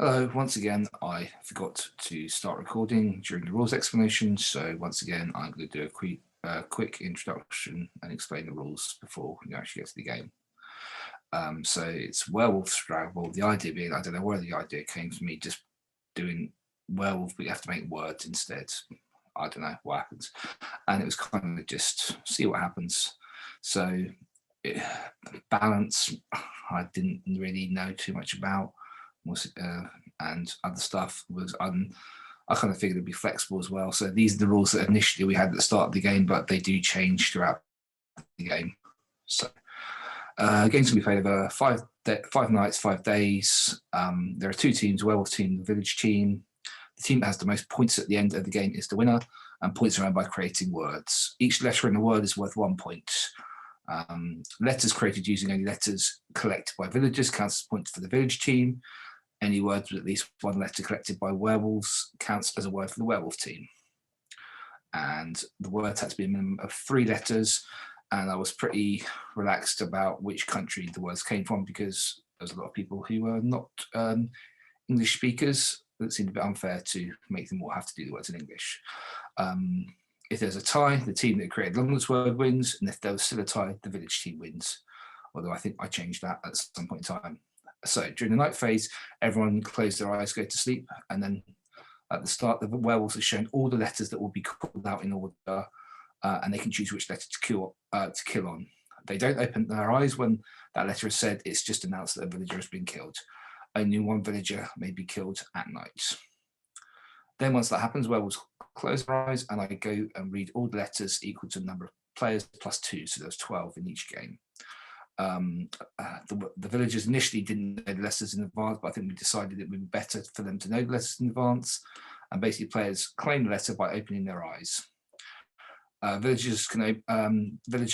Hello, once again, I forgot to start recording during the rules explanation, so once again, I'm going to do a quick introduction and explain the rules before we actually get to the game. So it's Werewolf Scrabble. The idea being, I don't know where the idea came from me, just doing werewolf, but you have to make words instead. I don't know what happens. And it was kind of just see what happens. So balance, I didn't really know too much about. And other stuff was I kind of figured it'd be flexible as well. So these are the rules that initially we had at the start of the game, but they do change throughout the game. So games can be played over 5 nights, 5 days. There are 2 teams: werewolf team, the village team. The team that has the most points at the end of the game is the winner, and points are earned by creating words. Each letter in the word is worth 1 point. Letters created using only letters collected by villagers counts as points for the village team. Any words with at least 1 letter collected by werewolves counts as a word for the werewolf team. And the words had to be a minimum of 3 letters. And I was pretty relaxed about which country the words came from because there's a lot of people who were not English speakers. It seemed a bit unfair to make them all have to do the words in English. If there's a tie, the team that created the longest word wins. And if there was still a tie, the village team wins. Although I think I changed that at some point in time. So during the night phase, everyone closed their eyes, go to sleep, and then at the start, the werewolves are shown all the letters that will be called out in order, and they can choose which letter to kill on. They don't open their eyes when that letter is said. It's just announced that a villager has been killed. Only 1 villager may be killed at night. Then once that happens, werewolves close their eyes, and I go and read all the letters equal to the number of players plus 2, so there's 12 in each game. The villagers initially didn't know the letters in advance, but I think we decided it would be better for them to know the letters in advance. And basically, players claim the letter by opening their eyes. Village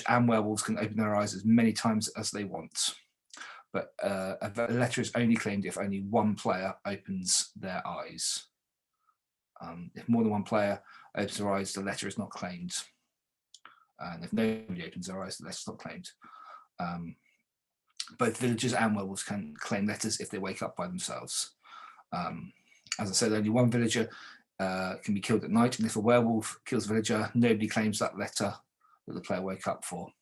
and werewolves can open their eyes as many times as they want, but a letter is only claimed if only 1 player opens their eyes. If more than 1 player opens their eyes, the letter is not claimed. And if nobody opens their eyes, the letter is not claimed. Both villagers and werewolves can claim letters if they wake up by themselves. As I said, only 1 villager can be killed at night, and if a werewolf kills a villager, nobody claims that letter that the player woke up for.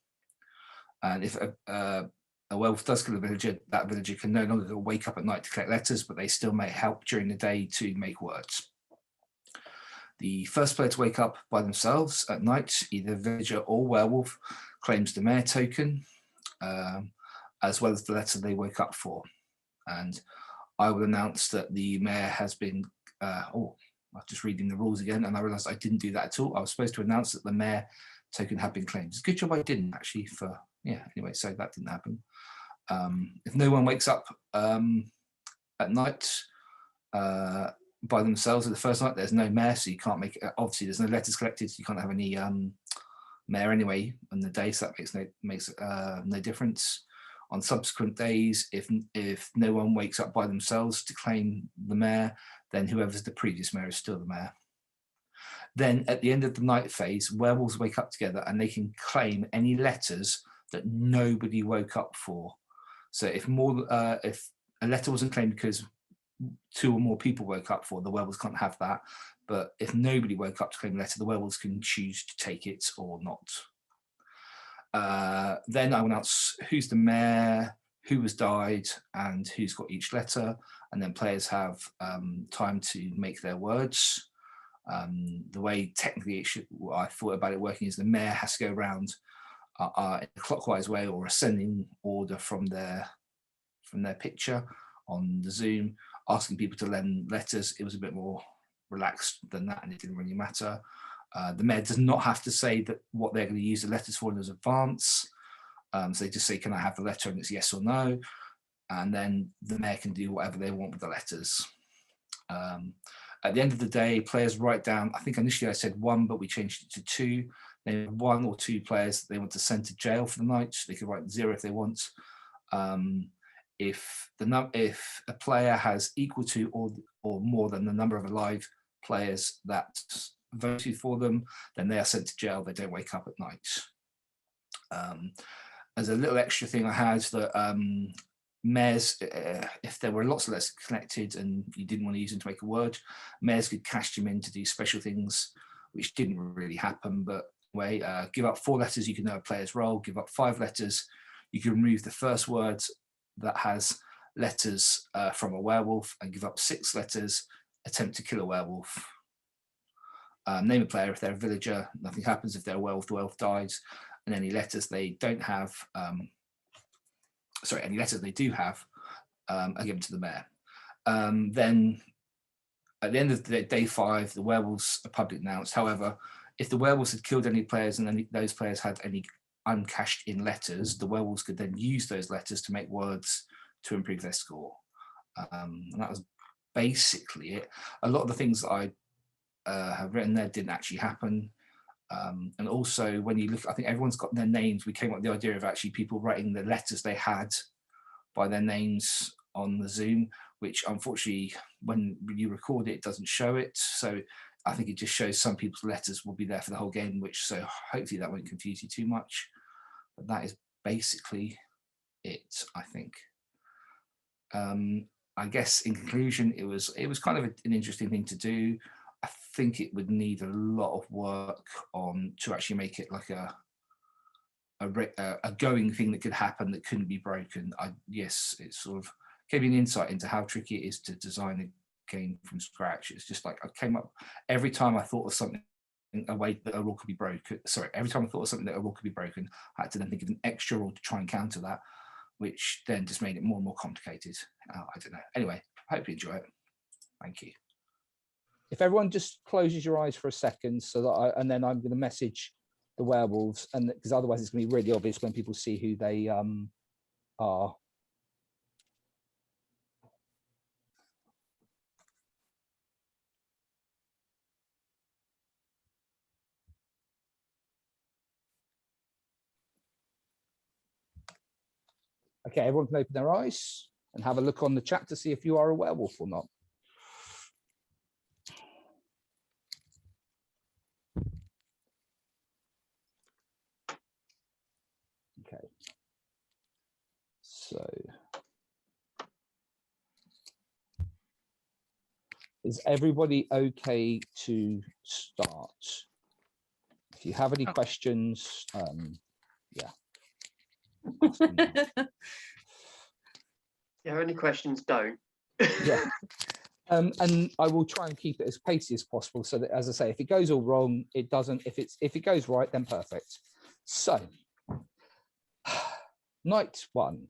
And if a werewolf does kill a villager, that villager can no longer wake up at night to collect letters, but they still may help during the day to make words. The first player to wake up by themselves at night, either villager or werewolf, claims the mayor token, as well as the letter they woke up for. And I will announce that the mayor has been, I'm just reading the rules again, and I realised I didn't do that at all. I was supposed to announce that the mayor token had been claimed. It's a good job I didn't actually anyway, so that didn't happen. If no one wakes up at night by themselves at the first night, there's no mayor, so you can't make it. Obviously, there's no letters collected, so you can't have any mayor anyway on the day, so that makes no difference. On subsequent days, if no one wakes up by themselves to claim the mayor, then whoever's the previous mayor is still the mayor. Then at the end of the night phase, werewolves wake up together and they can claim any letters that nobody woke up for. So if a letter wasn't claimed because 2 or more people woke up for, the werewolves can't have that. But if nobody woke up to claim a letter, the werewolves can choose to take it or not. Then I will announce who's the mayor, who has died, and who's got each letter. And then players have time to make their words. The way technically I thought about it working is the mayor has to go around in a clockwise way or ascending order from their picture on the Zoom, asking people to lend letters. It was a bit more relaxed than that, and it didn't really matter. The mayor does not have to say that what they're going to use the letters for in advance. So they just say, can I have the letter? And it's yes or no. And then the mayor can do whatever they want with the letters. At the end of the day, players write down, I think initially I said 1, but we changed it to 2. They have 1 or 2 players that they want to send to jail for the night. They could write 0 if they want. If a player has equal to or more than the number of alive players that voted for them, then they are sent to jail. They don't wake up at night. As a little extra thing I had that mares, if there were lots of letters connected and you didn't want to use them to make a word, mares could cash them in to do special things, which didn't really happen. But anyway, give up 4 letters, you can know a player's role. Give up 5 letters, you can remove the first word that has letters from a werewolf, and give up 6 letters, attempt to kill a werewolf. Name a player if they're a villager, nothing happens. If they're a werewolf, the werewolf dies. And any letters they don't have, any letters they do have are given to the mayor. Then at the end of the day 5, the werewolves are publicly announced. However, if the werewolves had killed any players and those players had any uncashed in letters, the werewolves could then use those letters to make words to improve their score. And that was basically it. A lot of the things that I have written there didn't actually happen. And also when you look, I think everyone's got their names. We came up with the idea of actually people writing the letters they had by their names on the Zoom, which unfortunately when you record it, it doesn't show it. So I think it just shows some people's letters will be there for the whole game, which so hopefully that won't confuse you too much. But that is basically it, I think. I guess in conclusion, it was kind of an interesting thing to do. I think it would need a lot of work to actually make it like a going thing that could happen that couldn't be broken. Yes, it sort of gave me an insight into how tricky it is to design a game from scratch. It's just like I came up every time I thought of something, a way that a rule could be broken. Sorry, every time I thought of something that a rule could be broken, I had to then think of an extra rule to try and counter that, which then just made it more and more complicated. I don't know. Anyway, hope you enjoy it. Thank you. If everyone just closes your eyes for a second, so that and then I'm going to message the werewolves, and because otherwise it's going to be really obvious when people see who they are. Okay, everyone can open their eyes and have a look on the chat to see if you are a werewolf or not. Okay. So, is everybody okay to start? If you have any questions, yeah. Yeah, any questions, don't. Yeah. And I will try and keep it as pacey as possible so that, as I say, if it goes all wrong, it doesn't. If it goes right, then perfect. So, night 1.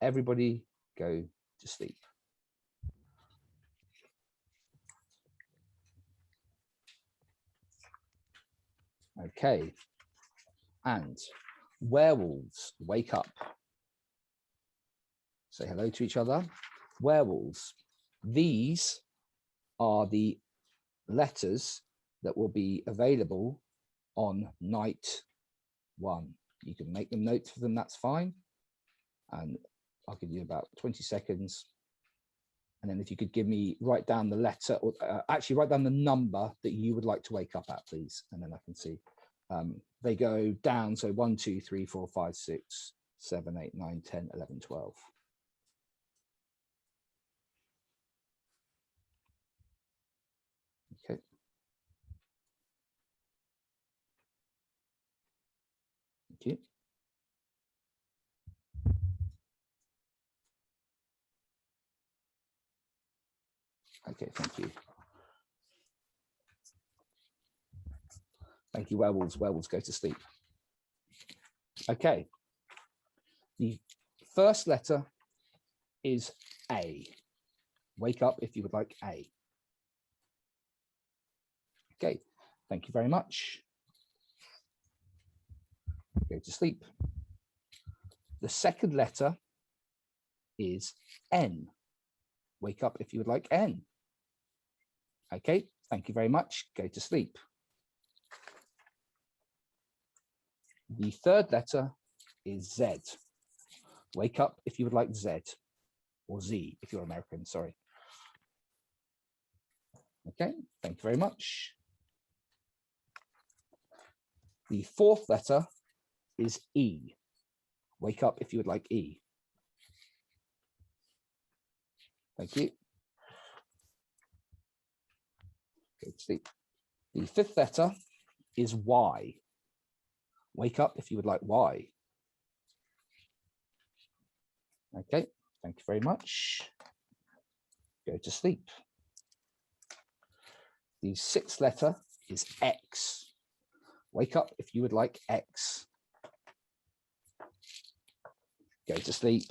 Everybody go to sleep. Okay. And werewolves, wake up. Say hello to each other. Werewolves, these are the letters that will be available on night 1. You can make them notes for them, that's fine. And I'll give you about 20 seconds. And then if you could write down the letter, or actually write down the number that you would like to wake up at, please. And then I can see. They go down, so 1, 2, 3, 4, 5, 6, 7, 8, 9, 10, 11, 12. Okay. Thank you. Okay, thank you. Thank you, werewolves. Werewolves go to sleep. Okay. The first letter is A. Wake up if you would like A. Okay, thank you very much. Go to sleep. The second letter is N. Wake up if you would like N. Okay, thank you very much. Go to sleep. The third letter is Z. Wake up if you would like Z, or Z if you're American, sorry. Okay, thank you very much. The fourth letter is E. Wake up if you would like E. Thank you. Go to sleep. The fifth letter is Y. Wake up if you would like Y. Okay, thank you very much. Go to sleep. The sixth letter is X. Wake up if you would like X. Go to sleep.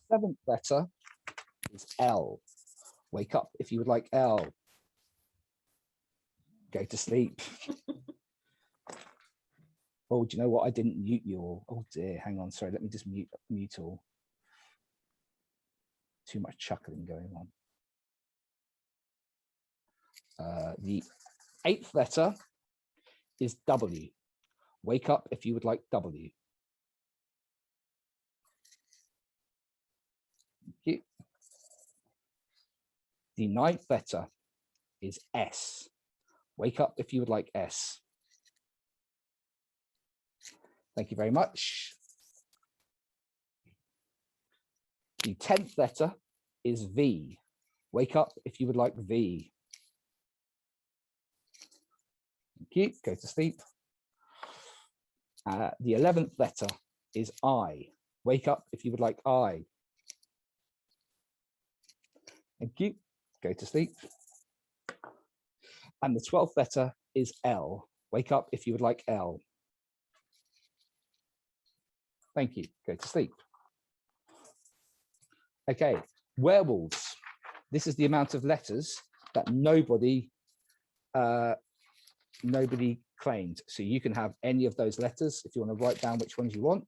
Seventh letter is L. Wake up if you would like L. Go to sleep. Oh, do you know what? I didn't mute you all. Oh dear, hang on. Sorry, let me just mute all. Too much chuckling going on. The eighth letter is W. Wake up if you would like W. Thank you. The ninth letter is S. Wake up if you would like S. Thank you very much. The 10th letter is V. Wake up if you would like V. Thank you. Go to sleep. The 11th letter is I. Wake up if you would like I. Thank you. Go to sleep. And the 12th letter is L. Wake up if you would like L. Thank you. Go to sleep. Okay, werewolves. This is the amount of letters that nobody claimed. So you can have any of those letters if you want to write down which ones you want.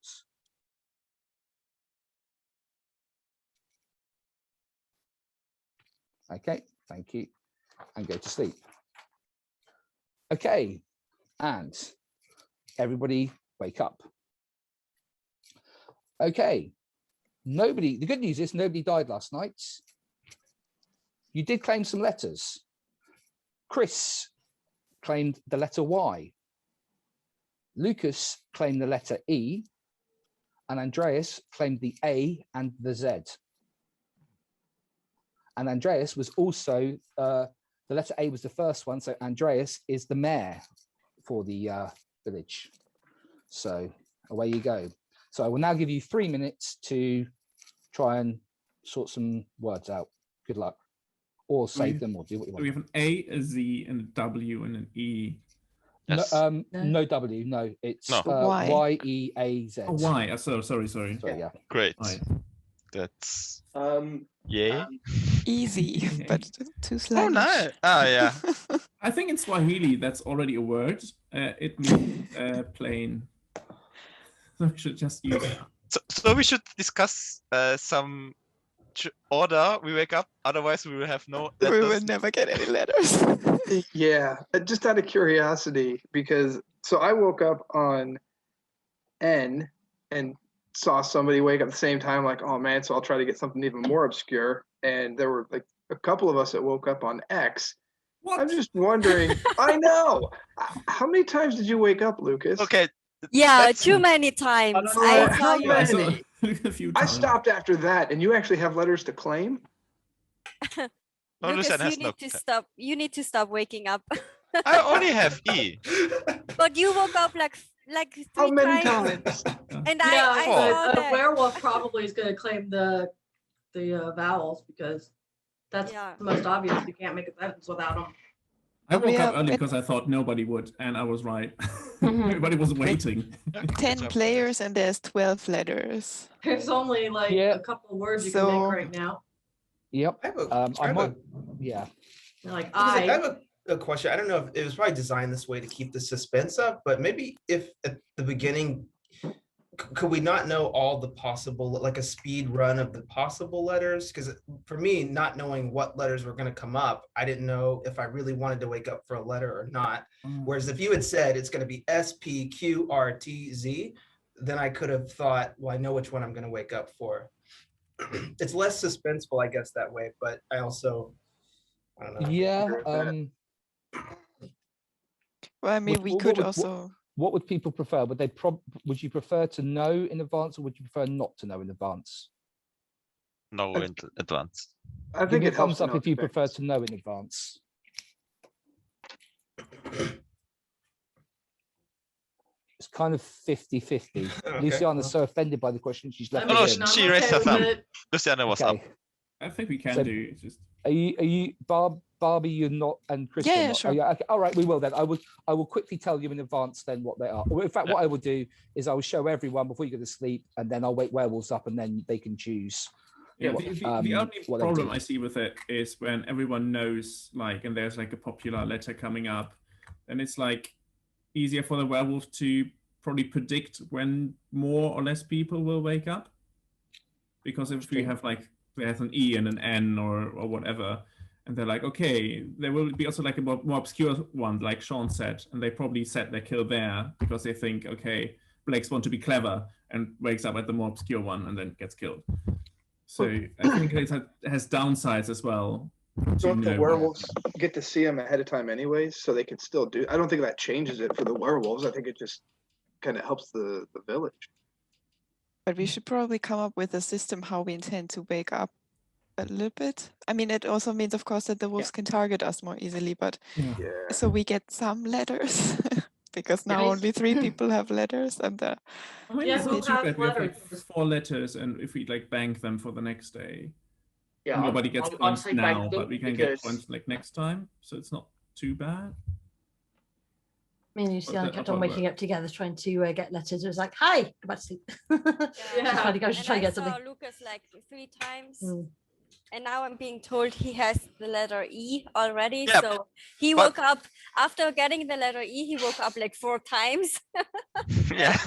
Okay, thank you. And go to sleep. Okay, and everybody wake up. Okay, the good news is nobody died last night. You did claim some letters. Chris claimed the letter Y. Lucas claimed the letter E. And Andreas claimed the A and the Z. And Andreas was also, the letter A was the first one. So Andreas is the mayor for the village. So away you go. So I will now give you 3 minutes to try and sort some words out. Good luck. Or save them or do what you want. So we have an A, a Z, and a W, and an E. Yes. No, no W, no. It's Y, E, A, Z. Oh, Y. Oh, sorry. Yeah. Great. Y. That's yay. Easy, but too Oh, slangish. nice. Oh, yeah. I think in Swahili that's already a word. It means plain. So we should just use it. So we should discuss some order we wake up. Otherwise, we will have no letters. We will never get any letters. Yeah, just out of curiosity, because so I woke up on N and saw somebody wake up at the same time, like, oh man, so I'll try to get something even more obscure. And there were like a couple of us that woke up on X. What? I'm just wondering, I know. How many times did you wake up, Lucas? Okay. Yeah, too many times. I How tell you. many? A few I times. stopped after that, and you actually have letters to claim? No, Lucas, Lucien has you no. need to stop. You need to stop waking up. I only have E. But you woke up like How 3 many times. times? And Yeah, I Oh. saw but a that. werewolf probably is going to claim the vowels because that's Yeah. the most obvious. You can't make a sentence without them. I woke up Yeah, early but- because I thought nobody would, and I was right. Mhm. Everybody was waiting. 10 players and there's 12 letters. There's only like Yeah. a couple of words you can make So- right now. Yep. I have a, I might. Yeah. Like I I. have a question. I don't know if it was probably designed this way to keep the suspense up, but maybe if at the beginning, could we not know all the possible, like a speed run of the possible letters? Because for me, not knowing what letters were going to come up, I didn't know if I really wanted to wake up for a letter or not. Whereas if you had said it's going to be S, P, Q, R, T, Z, then I could have thought, well, I know which one I'm going to wake up for. It's less suspenseful, I guess, that way. But I also, I don't know. Yeah. agree with that. Well, I mean, we could also. What would people prefer? Would you prefer to know in advance, or would you prefer not to know in advance? know in advance. I Give think me a it helps thumbs up to know if you in prefer advance. to know in advance. It's kind of 50-50. Okay, Luciana's well. so offended by the question, she's left I it mean, in. I'm she raised her okay with thumb. it. Luciana was up. Okay. I think we can So- do it. Just Are you Barbie? You're not, and Chris. Yeah, you're yeah, not. sure. Oh, yeah, okay. All right, we will then. I will quickly tell you in advance then what they are. Or in fact, what I will do is I will show everyone before you go to sleep, and then I'll wake werewolves up, and then they can choose. yeah. What, The um, only what they problem do. I see with it is when everyone knows, like, and there's like a popular letter coming up, and it's like easier for the werewolf to probably predict when more or less people will wake up. Because if we have like there's an E and an N or whatever, and they're like, okay, there will be also like a more obscure one, like Sean said, and they probably set their kill there because they think, okay, Blake's want to be clever and wakes up at the more obscure one and then gets killed. So I think it has downsides as well. Don't the know. werewolves get to see them ahead of time anyways, so they can still do? I don't think that changes it for the werewolves. I think it just kind of helps the village. But we should probably come up with a system how we intend to wake up a little bit. I mean, it also means, of course, that the wolves can target us more easily, but Yeah. Yeah. so we get some letters because now Nice. only 3 people have letters, and I mean, Yeah, it's who not too has bad. We have like letters? 4 letters, and if we like bank them for the next day, Yeah, nobody gets I'd points say now, bank but them we can because get points like next time, so it's not too bad. Me and Luciana the kept on other waking way? up together trying to get letters. It was like, hi, go back to sleep. Yeah. Trying to go, she's And trying to I get saw something. Lucas like 3 times. Mm. And now I'm being told he has the letter E already. Yeah, So he but- woke up after getting the letter E, he woke up like 4 times. Yeah.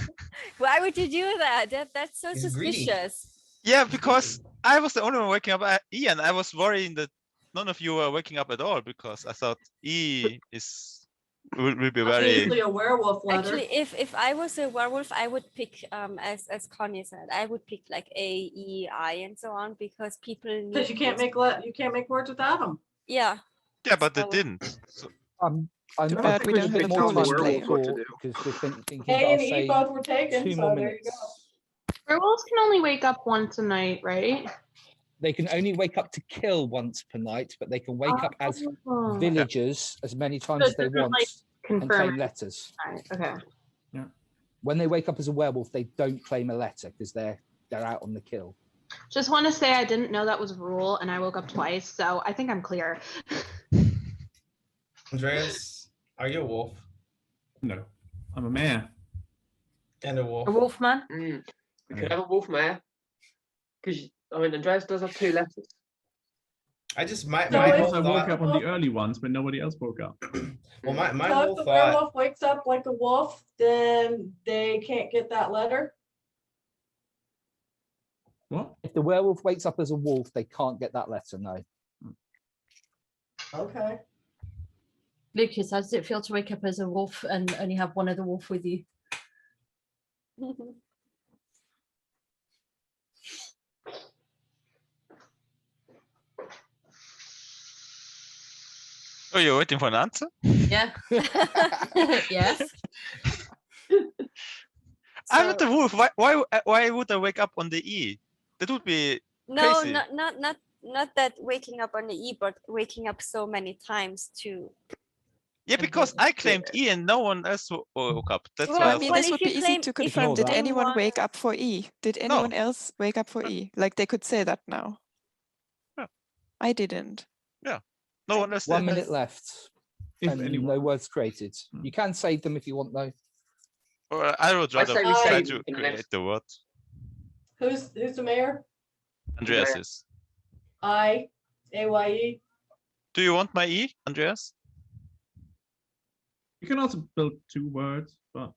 Why would you do that? That's so He's greedy. suspicious. Yeah, because I was the only one waking up at E, and I was worrying that none of you were waking up at all because I thought E will be Obviously very. a werewolf letter. Actually, if I was a werewolf, I would pick as Connie said, I would pick like A, E, I, and so on because people need Because you can't this- make words without them. Yeah. Yeah, but they So- didn't. So, I'm Too I bad think we we don't should have tell more the time to play. werewolves what to do. because we're thinking. A I'll and E say both were taken, 2 so more there you minutes. go. Werewolves can only wake up once a night, right? They can only wake up to kill once per night, but they can wake up as Oh. villagers as many times So as they it doesn't, want like, and confirm claim it. letters. Right, okay. When they wake up as a werewolf, they don't claim a letter because they're out on the kill. Just want to say I didn't know that was a rule and I woke up twice, so I think I'm clear. Andreas, are you a wolf? No, I'm a mare. And a wolf. A wolf man? we could have a wolf mare. Because I mean, Andreas does have 2 letters. I just my So my if- whole I woke thought. up on the early ones when nobody else woke up. Well, my So whole if the thought. werewolf wakes up like a wolf, then they can't get that letter. What? If the werewolf wakes up as a wolf, they can't get that letter. No. Okay. Lucas, how does it feel to wake up as a wolf and only have one other wolf with you? oh, you're waiting for an answer? Yeah. Yes. I'm not a wolf. Why would I wake up on the E? That would be No, crazy. not that waking up on the E, but waking up so many times too. Yeah, because I claimed E and no one else woke up. That's Well, why I I I mean, thought. Well, this if would you be easy claim- to if you confirm. Did claim anyone one- wake up for E? Did anyone else wake up for E? Like they could say that now. Yeah. I didn't. No one else 1 did. minute left. If And anyone. no words created. You can save them if you want, though. Or I would rather say we try save to it for the create next- the word. Who's the mayor? Andreas Andrea. is. AYE. Do you want my E, Andreas? You can also build 2 words, but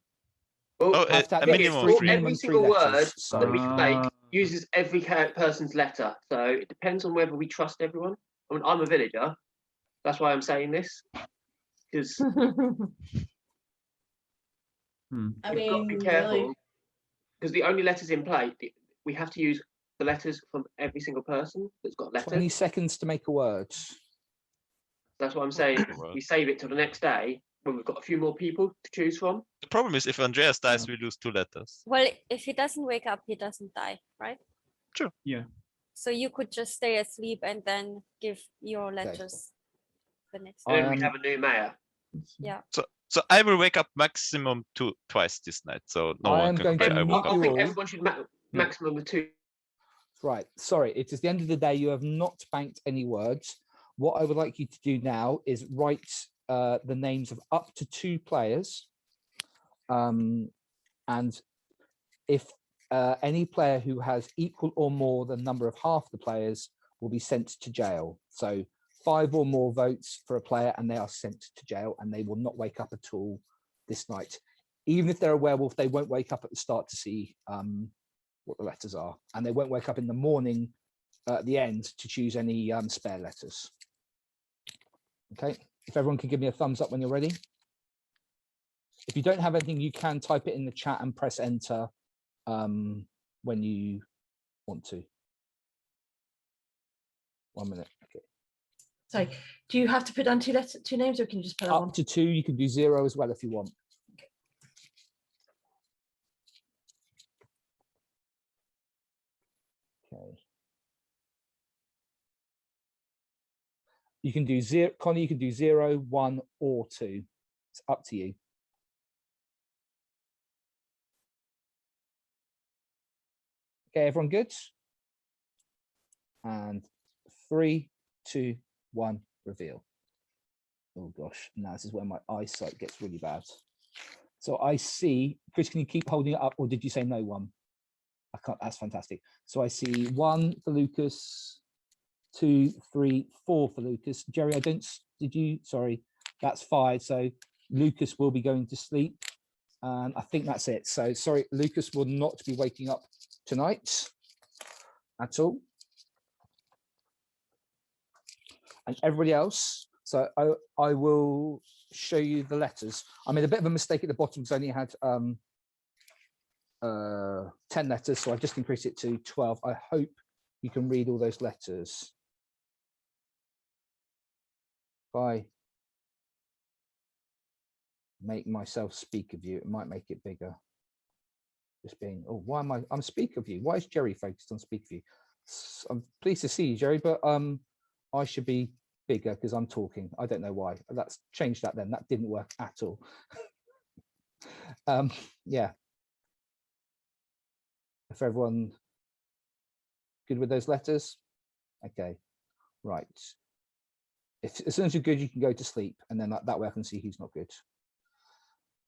Oh, Have to a have minimum three- of 3. minimum Every 3 single word letters, that we so- make uses every person's letter. So it depends on whether we trust everyone. I mean, I'm a villager. That's why I'm saying this. Because I you've got to be mean, careful. really. Because the only letters in play, we have to use the letters from every single person that's got letters. 20 seconds to make a word. That's what I'm saying. Well. We save it till the next day when we've got a few more people to choose from. The problem is if Andreas dies, we lose 2 letters. Well, if he doesn't wake up, he doesn't die, right? yeah. So you could just stay asleep and then give your letters the next And then day. we have a new mayor. Yeah. So I will wake up maximum twice this night. So no I one am can going to complain. I mute woke I up. you think all. everyone should maximum of 2. Right. Sorry, it is the end of the day. You have not banked any words. What I would like you to do now is write the names of up to 2 players. And if any player who has equal or more than number of half the players will be sent to jail. So 5 or more votes for a player and they are sent to jail and they will not wake up at all this night. Even if they're a werewolf, they won't wake up at the start to see what the letters are. And they won't wake up in the morning at the end to choose any spare letters. Okay, if everyone can give me a thumbs up when you're ready. If you don't have anything, you can type it in the chat and press enter when you want to. 1 minute. Okay. Sorry, do you have to put down 2 names, or can you just put down Up 1? to 2, you can do 0 as well if you want. Okay. You can do 0, Connie, you can do 0, 1, or 2. It's up to you. Okay, everyone good? And 3, 2, 1, reveal. Oh gosh, now this is where my eyesight gets really bad. So I see, Chris, can you keep holding it up, or did you say no one? I can't, that's fantastic. So I see 1 for Lucas, 2, 3, 4 for Lucas. Jerry, I don't, did you, sorry, that's 5. So Lucas will be going to sleep. And I think that's it. So sorry, Lucas will not be waking up tonight at all. And everybody else, so I will show you the letters. I made a bit of a mistake at the bottom because I only had 10 letters, so I've just increased it to 12. I hope you can read all those letters. If I make myself speak of you, it might make it bigger. Just being, oh, why am I'm speak of you? Why is Jerry focused on speak of you? I'm pleased to see you, Jerry, but I should be bigger because I'm talking. I don't know why. Let's change that then. That didn't work at all. Yeah. If everyone good with those letters, okay, right. If as soon as you're good, you can go to sleep, and then that way I can see who's not good.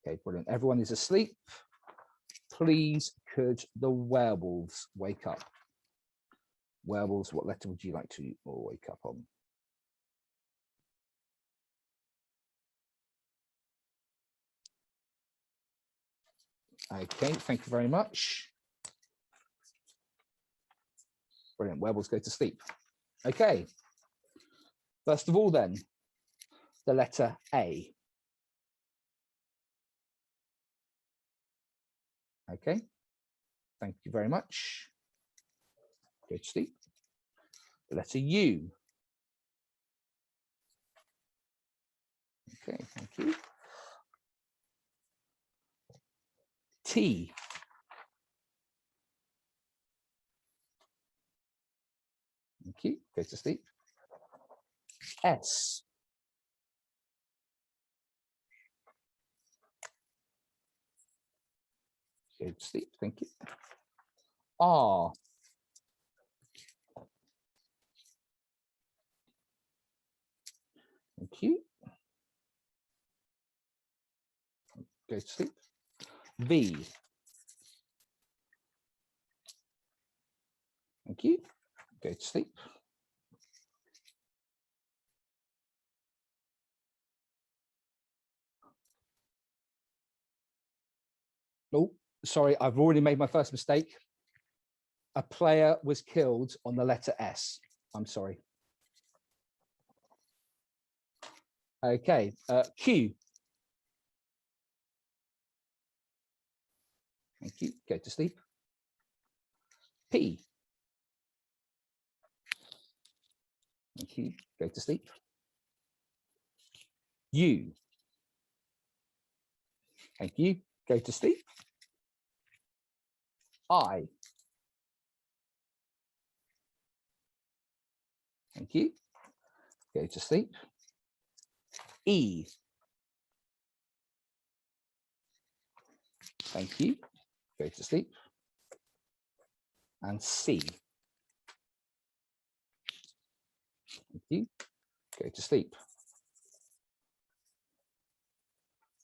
Okay, brilliant. Everyone is asleep. Please, could the werewolves wake up? Werewolves, what letter would you like to wake up on? Okay, thank you very much. Brilliant, werewolves go to sleep. Okay, first of all then, the letter A. Okay, thank you very much. Go to sleep. The letter U. Okay, thank you. T. Thank you. Go to sleep. S. Go to sleep. Thank you. R. Thank you. Go to sleep. V. Thank you. Go to sleep. Oh, sorry, I've already made my first mistake. A player was killed on the letter S. I'm sorry. Okay, Q. Thank you. Go to sleep. P. Thank you. Go to sleep. U. Thank you. Go to sleep. I. Thank you. Go to sleep. E. Thank you. Go to sleep. And C. Thank you. Go to sleep.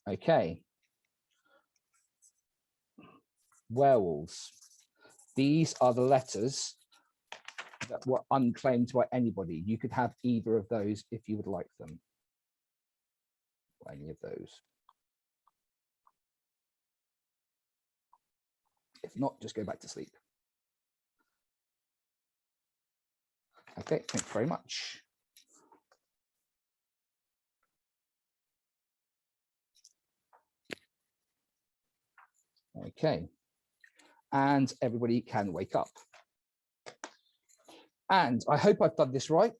Okay. Werewolves. These are the letters that were unclaimed by anybody. You could have either of those if you would like them. Or any of those. If not, just go back to sleep. Okay, thank you very much. Okay, and everybody can wake up. And I hope I've done this right.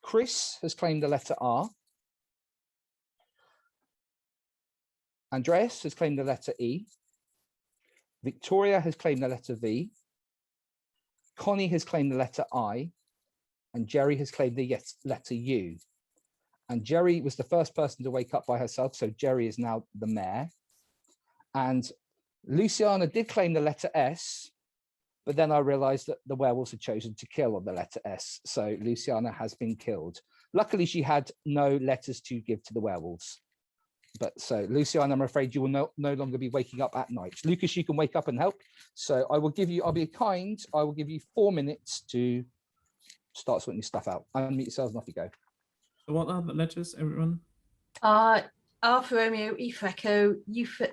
Chris has claimed the letter R. Andreas has claimed the letter E. Victoria has claimed the letter V. Connie has claimed the letter I. And Jerry has claimed the letter U. And Jerry was the first person to wake up by herself, so Jerry is now the mayor. And Luciana did claim the letter S, but then I realized that the werewolves had chosen to kill on the letter S. So Luciana has been killed. Luckily, she had no letters to give to the werewolves. But so Luciana, I'm afraid you will no longer be waking up at night. Lucas, you can wake up and help. So I'll be kind. I will give you 4 minutes to start sorting your stuff out. Unmute yourselves and off you go. So what are the letters, everyone? R for Romeo, E for Echo, V for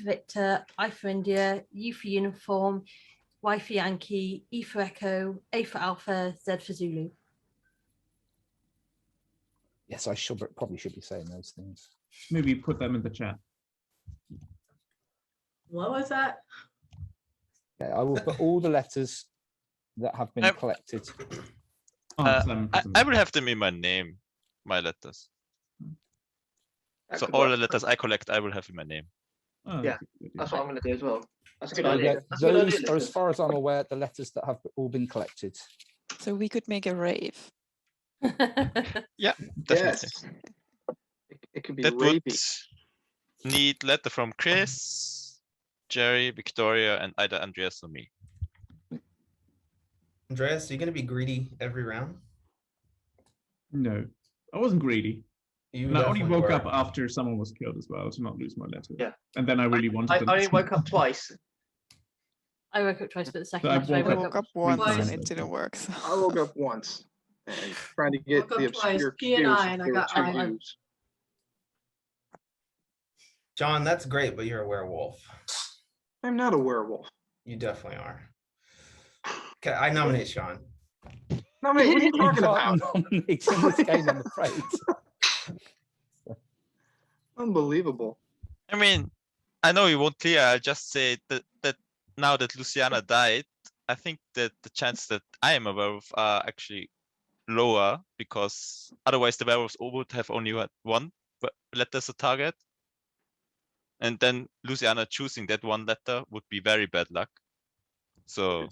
Victor, I for India, U for Uniform, Y for Yankee, E for Echo, A for Alpha, Z for Zulu. Yes, I probably should be saying those things. Maybe put them in the chat. What was that? Okay, I will put all the letters that have been collected. I will have them in my name, my letters. So all the letters I collect, I will have in my name. Oh, Yeah, that's what I'm going to do as well. That's a good So idea. That's a good those idea, are, as Lucas. far as I'm aware, the letters that have all been collected. So we could make a rave. Yeah, definitely. Yes. It could be That would ravey. need letter from Chris, Jerry, Victoria, and either Andreas or me. Andreas, are you going to be greedy every round? No, I wasn't greedy. You And I only definitely woke were. up after someone was killed as well to not lose my letter. Yeah. And then I really wanted them. I only woke up twice. I woke up twice, but the second So I after I woke woke up up once twice. and it didn't work. So. I woke up once and trying to get Woke the up twice, obscure P and cues I, if and I there were got 2 I. U's. John, that's great, but you're a werewolf. I'm not a werewolf. You definitely are. Okay, I nominate Sean. No, mate, what are you You talking can't about? nominate in this game, I'm afraid. Unbelievable. I mean, I know you won't clear. I'll just say that now that Luciana died, I think that the chance that I am a werewolf are actually lower, because otherwise the werewolves would have only had 1 letter as a target. And then Luciana choosing that 1 letter would be very bad luck. So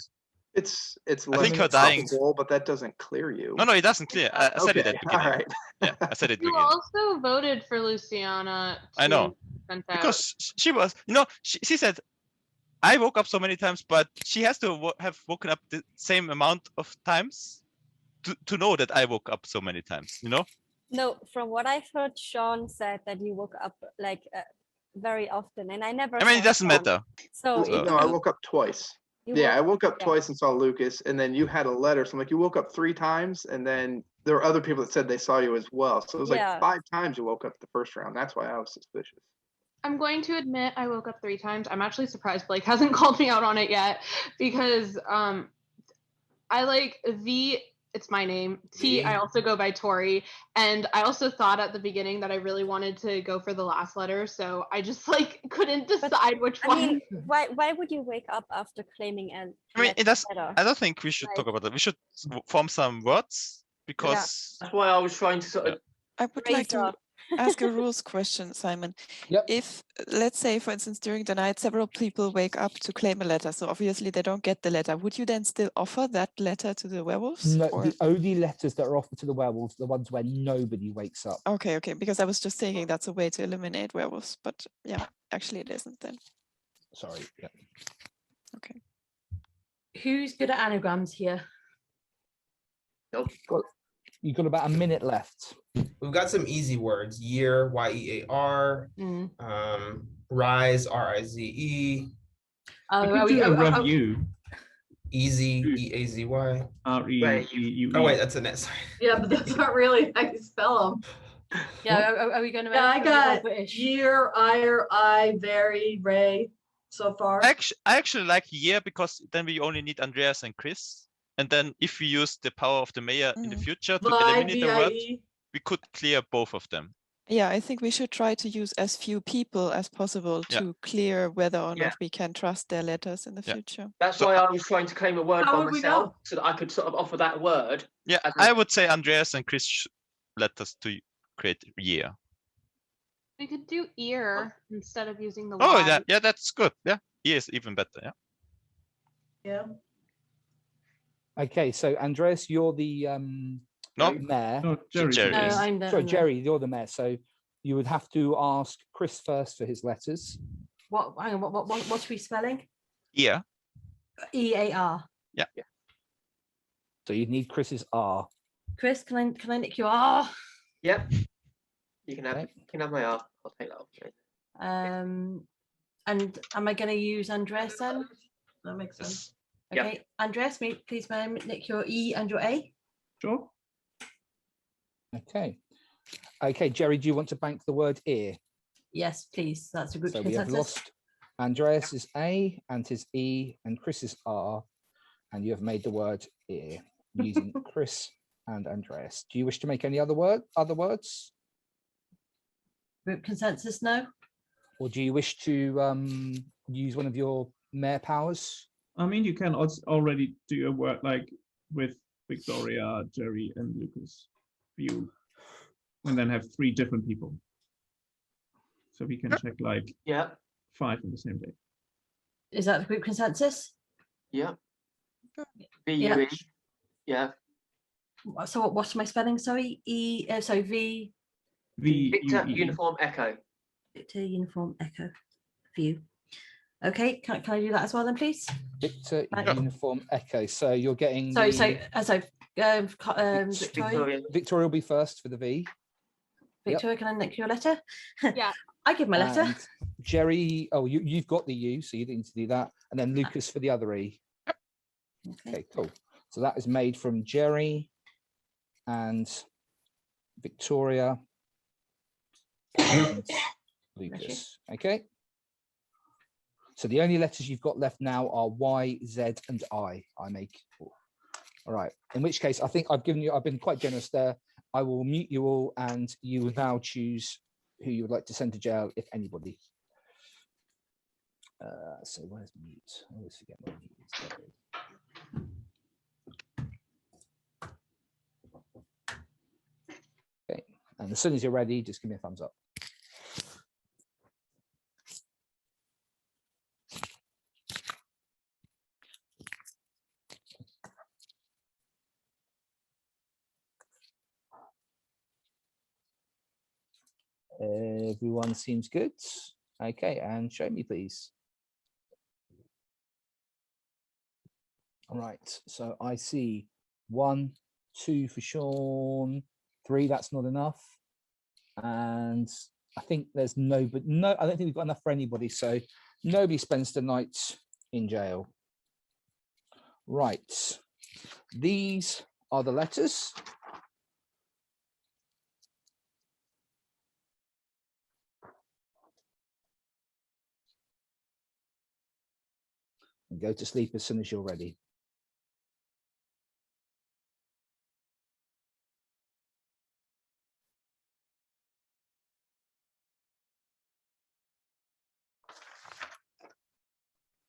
It's I think less her dying. probable, but that doesn't clear you. No, it doesn't clear. I said it Okay, at the beginning. all right. Yeah, I said it at the You beginning. also voted for Luciana. I know. to be sent out. Because she was, she said, I woke up so many times, but she has to have woken up the same amount of times to know that I woke up so many times, No, from what I've heard, Sean said that you woke up like very often, and I never. I mean, it saw doesn't Sean. matter. So No, I woke up twice. Yeah, I woke up yeah. twice and saw Lucas, and then you had a letter. So I'm like, you woke up 3 times, and then there were other people that said they saw you as well. So it was Yeah. like 5 times you woke up the first round. That's why I was suspicious. I'm going to admit I woke up 3 times. I'm actually surprised Blake hasn't called me out on it yet, because I like V, it's my name. T, I also go by Tori. And I also thought at the beginning that I really wanted to go for the last letter. So I just like couldn't decide which I one. mean, why would you wake up after claiming a I mean, it does. letter? I don't think we should talk about that. We should form some words, because That's why I was trying to sort of. I would like to. Razor. ask a rules question, Simon? Yep. If, let's say, for instance, during the night, several people wake up to claim a letter, so obviously they don't get the letter, would you then still offer that letter to the werewolves? No, or? the only letters that are offered to the werewolves are the ones where nobody wakes up. Okay, okay, because I was just thinking that's a way to eliminate werewolves, but yeah, actually it isn't then. Sorry. Yeah. Okay. Who's good at anagrams here? Nope. You've got about a minute left. We've got some easy words: year, YEAR, Mm. rise, RIZE, I could do a review. easy, EAZY. REVU. Oh wait, that's a net. Sorry. Yeah, but that's not really how you spell them. Yeah, are we going to? Yeah, I got year, I, very, Ray so far. I actually like year because then we only need Andreas and Chris. And then if we use the power of the mayor in the future to eliminate the word, we could clear both of them. Yeah, I think we should try to use as few people as possible to clear whether or not we can trust their letters in the future. That's why I was trying to claim a word by myself, so that I could sort of offer that word. Yeah, I would say Andreas and Chris let us to create year. We could do ear instead of using the Oh, Y. yeah, that's good. Yeah, ear is even better. Yeah. Yeah. Okay, so Andreas, you're the mayor. No, Jerry. No, I'm the. Sorry, Jerry, you're the mayor. So you would have to ask Chris first for his letters. What? Hang on. What are we spelling? Ear. EAR. Yeah. So you need Chris's R. Chris, can I nick your R? Yep. You can have my R. I'll take that off. And am I going to use Andres then? That makes sense. Okay, Andres, please nick your E and your A. Sure. Okay. Okay, Jerry, do you want to bank the word ear? Yes, please. That's a good So we have consensus. lost Andreas's A and his E and Chris's R, and you have made the word ear using Chris and Andreas. Do you wish to make any other words? Group consensus, no? Or do you wish to use one of your mayor powers? I mean, you can already do a word like with Victoria, Jerry, and Lucas view, and then have 3 different people. So we can check like 5 on the same day. Is that the group consensus? Yeah. Yeah. Yeah. So what's my spelling? Sorry, V. Victor Uniform Echo. Victor Uniform Echo. View. Okay, can I do that as well then, please? Victor Uniform Echo. So you're getting. Victoria. Victoria will be first for the V. Victoria, can I nick your letter? Yeah. I give my letter. And Jerry, you've got the U, so you didn't need to do that. And then Lucas for the other E. Okay, cool. So that is made from Jerry and Victoria and Lucas. Okay. So the only letters you've got left now are Y, Z, and I make. All right. In which case, I think I've been quite generous there. I will mute you all, and you will now choose who you would like to send to jail, if anybody. So where's mute? I always forget my mute. Okay. And as soon as you're ready, just give me a thumbs up. Everyone seems good. Okay, and show me, please. All right, so I see 1, 2 for Sean, 3, that's not enough. And I think there's I don't think we've got enough for anybody, so nobody spends the night in jail. Right, these are the letters. And go to sleep as soon as you're ready.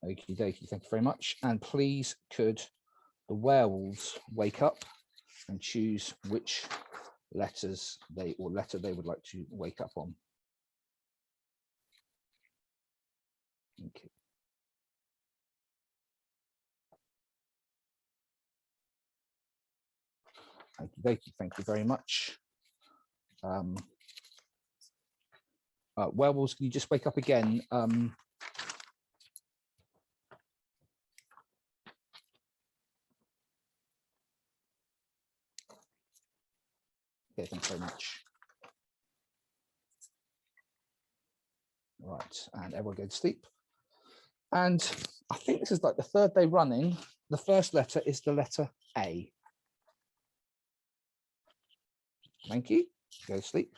Okie dokie, thank you very much. And please could the werewolves wake up and choose which letter they would like to wake up on. Okay. Thank you very much. Werewolves, can you just wake up again? Okay, thanks very much. Right, and everyone go to sleep. And I think this is like the third day running. The first letter is the letter A. Thank you. Go to sleep.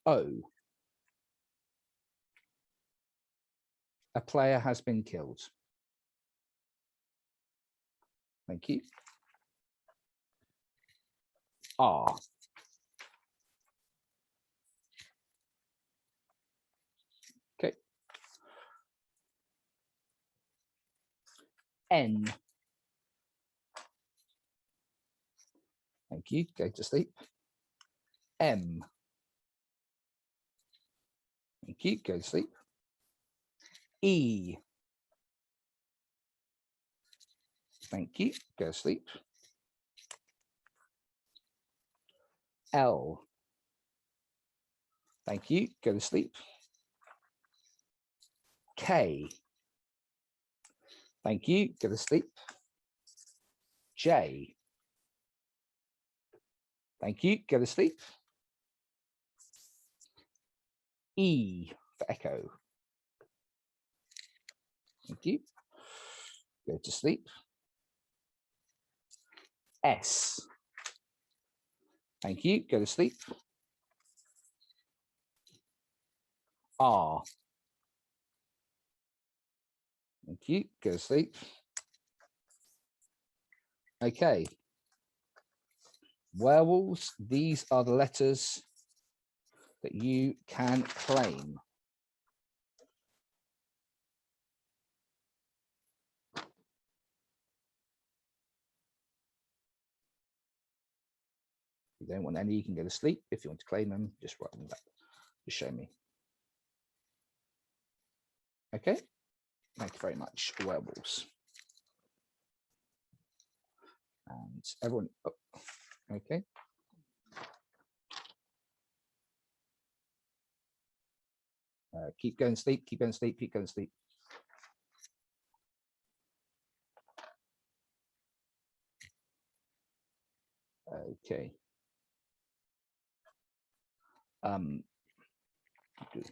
O. A player has been killed. Thank you. R. Okay. N. Thank you. Go to sleep. M. Thank you. Go to sleep. E. Thank you. Go to sleep. L. Thank you. Go to sleep. K. Thank you. Go to sleep. J. Thank you. Go to sleep. E for echo. Thank you. Go to sleep. S. Thank you. Go to sleep. R. Thank you. Go to sleep. Okay. Werewolves, these are the letters that you can claim. If you don't want any, you can go to sleep. If you want to claim them, just write them back. Just show me. Okay. Thank you very much, werewolves. And everyone, oh, okay. Keep going to sleep, keep going to sleep, keep going to sleep. Okay. Good.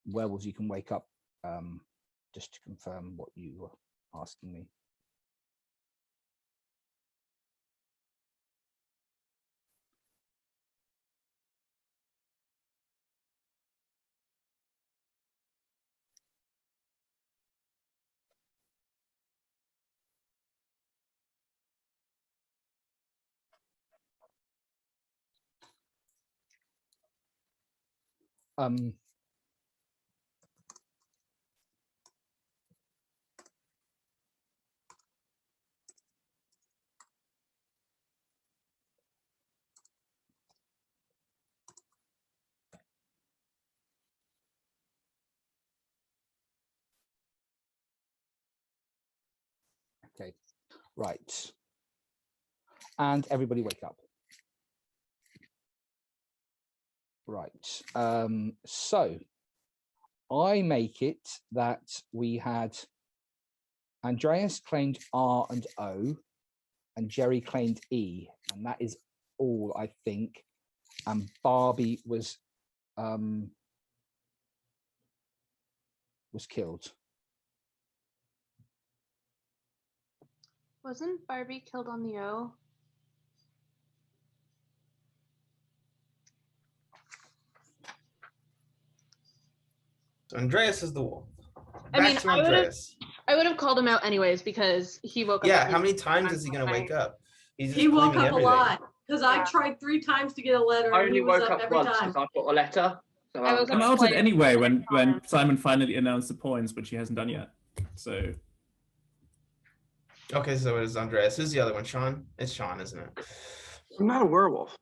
Werewolves, you can wake up just to confirm what you were asking me. Okay, right. And everybody wake up. Right. So I make it that we had Andreas claimed R and O, and Jerry claimed E, and that is all, I think. And Barbie was killed. Wasn't Barbie killed on the O? So Andreas is the wolf. I mean, Andreas. I would have called him out anyways because he woke up. Yeah, how many times is he going to wake up? He's just He woke claiming up everything. a lot because I tried 3 times to get a letter. I and only he was woke up every once time. because I got a letter. So I woke I'm up outed twice. anyway when Simon finally announced the points, which he hasn't done yet. So Okay, so it is Andreas. Who's the other one? Sean? It's Sean, isn't it? I'm not a werewolf.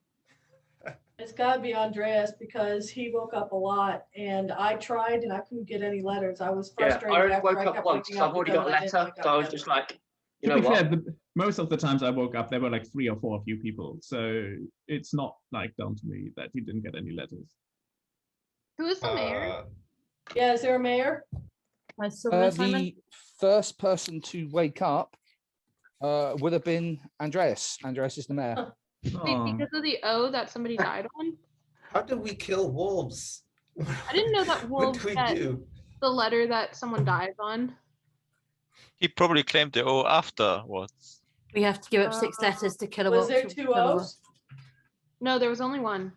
It's got to be Andreas because he woke up a lot, and I tried and I couldn't get any letters. I was yeah, frustrated. I only after woke I up kept once waking because I've up already because got a I didn't letter. wake So up I was yet. just like, you to know be what? fair, most of the times I woke up, there were like 3 or 4 of you people. So it's not like down to me that you didn't get any letters. Who is the mayor? Yeah, is there a mayor? The first person to wake up would have been Andreas. Andreas is the mayor. Wait, because of the O that somebody died on? How did we kill wolves? I didn't know that What wolves do we get do? the letter that someone dies on. He probably claimed the O afterwards. We have to give up 6 letters to kill a Was wolf. there 2 O's? No, there was only one.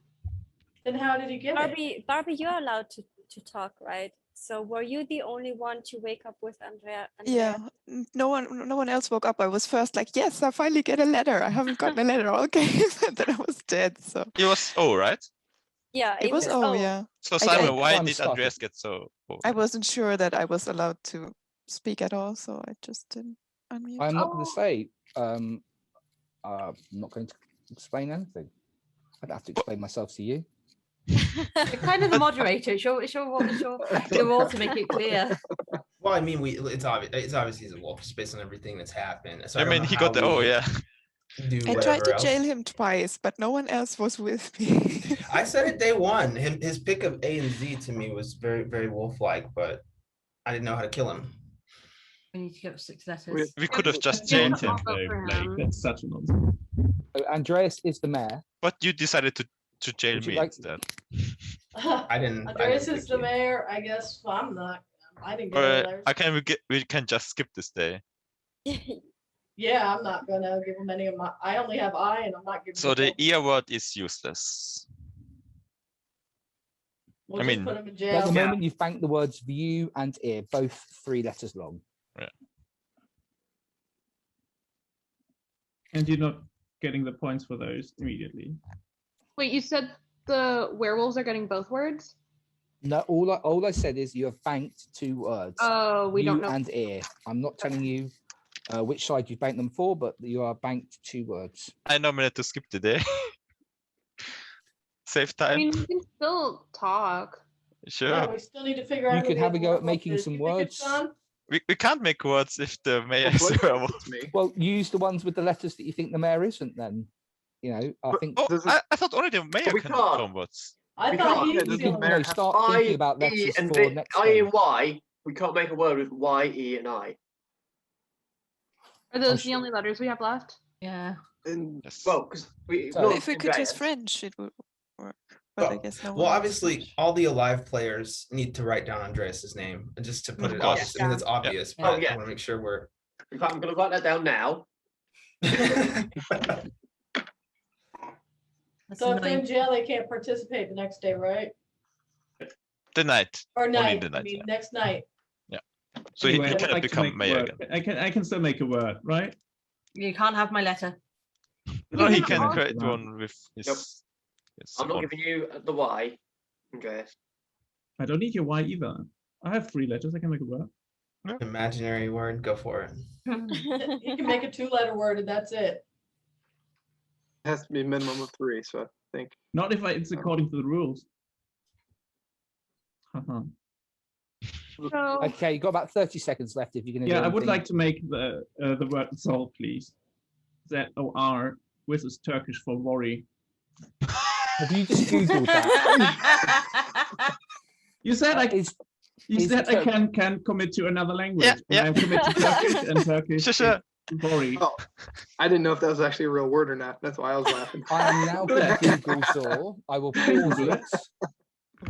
Then how did he get it? Barbie, you're allowed to talk, right? So were you the only one to wake up with Andrea? Yeah, no one else woke up. I was first like, yes, I finally get a letter. I haven't gotten a letter all game, and then I was dead. So It was O, right? yeah, it was yeah. So Simon, why did Andreas get so O? I wasn't sure that I was allowed to speak at all, so I just didn't unmute. I'm not going to say. I'm not going to explain anything. I'd have to explain myself to you. You're kind of the moderator. It's your role to make it clear. Well, I mean, it's obvious. It's obviously he's a wolf just based on everything that's happened. So I mean, he got the O, yeah. I tried to jail him twice, but no one else was with me. I said it day one. His pick of A and Z to me was very, very wolf-like, but I didn't know how to kill him. We need to give up 6 letters. We could have just Jailed jailed him, him. though. Like, that's such a nonsense. Andreas is the mayor. But you decided to jail Would you me like- instead. I didn't. Andreas is the mayor. I guess I'm not. I didn't get any letters. We can just skip this day. Yeah, I'm not gonna give him any of my. I only have I, and I'm not giving. So him the both. ear word is useless. We'll I just mean, put him in At jail. the moment, you've banked the words view and ear, both 3 letters long. Yeah. And you're not getting the points for those immediately. Wait, you said the werewolves are getting both words? No, all I said is you have banked 2 words. Oh, we don't view know. and ear. I'm not telling you which side you've banked them for, but you are banked 2 words. I nominate to skip the day. Save I time. mean, we can still talk. Sure. Yeah, we still need to figure out. You who could the have a other go at werewolf making is. some You think it's words. Sean? We can't make words if the mayor is a werewolf. Well, use the ones with the letters that you think the mayor isn't. Then, you know, I think. Oh, I thought only the mayor we can can't. form words. I We thought can't. he Yeah, was doesn't the You only can one. start I, thinking about E, letters and for V, next I game. and Y. We can't make a word with Y, E, and I. Are those the only letters we have left? Yeah. And Yes. Well, because we. So- not If we could Andreas. use French, it would work. But I guess no one Well, knows obviously, French. all the alive players need to write down Andreas's name, and just to put Of it course. obvious. I mean, it's obvious, Yeah. but Oh, yeah. I want to make sure we're. In fact, I'm going to write that down now. That's So if they're in annoying. jail, they can't participate the next day, right? The night. Or Only night. the I night, mean, yeah. next night. So Anyway, he I'd cannot like to become make a mayor word. again. I can still make a word, right? You can't have my letter. No, he can can also- create one with his. Yep. his I'm not own. giving you the Y, Andreas. I don't need your Y either. I have 3 letters. I can make a word. Imaginary word, go for it. You can make a 2-letter word, and that's it. it has to be a minimum of 3. So I think Not if it's according to the rules. Haha. So, Okay, you've got about 30 seconds left if you're going to. Yeah, do I would anything. like to make the word Zor, please. Z-O-R, which is Turkish for worry. Have you just googled that? You said I Is can commit to another language. Yeah, and I commit to Turkish and Turkish. Sure. is worry. oh, I didn't know if that was actually a real word or not. That's why I was laughing. I am now going to Google Zor. I will pause it.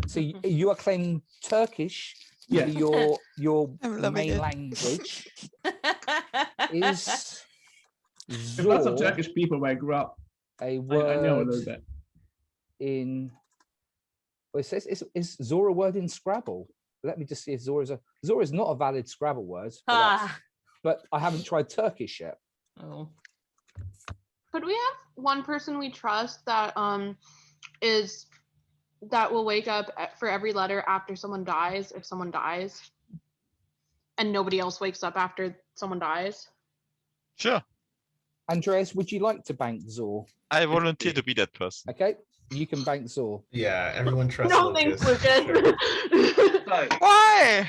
So you are claiming Turkish Yeah. for your I'm loving main it. language. Is If lots of Zor Turkish people where I grew up, a I know a word little bit. in? Well, it says is Zor a word in Scrabble? Let me just see if Zor is not a valid Scrabble word. But, Ah. but I haven't tried Turkish yet. Oh. Could we have one person we trust that will wake up for every letter after someone dies, if someone dies, and nobody else wakes up after someone dies? Sure. Andreas, would you like to bank Zor? I volunteer to be that person. Okay, you can bank Zor. Yeah, everyone trusts No, Lucas. thanks, Lucas. So, Why?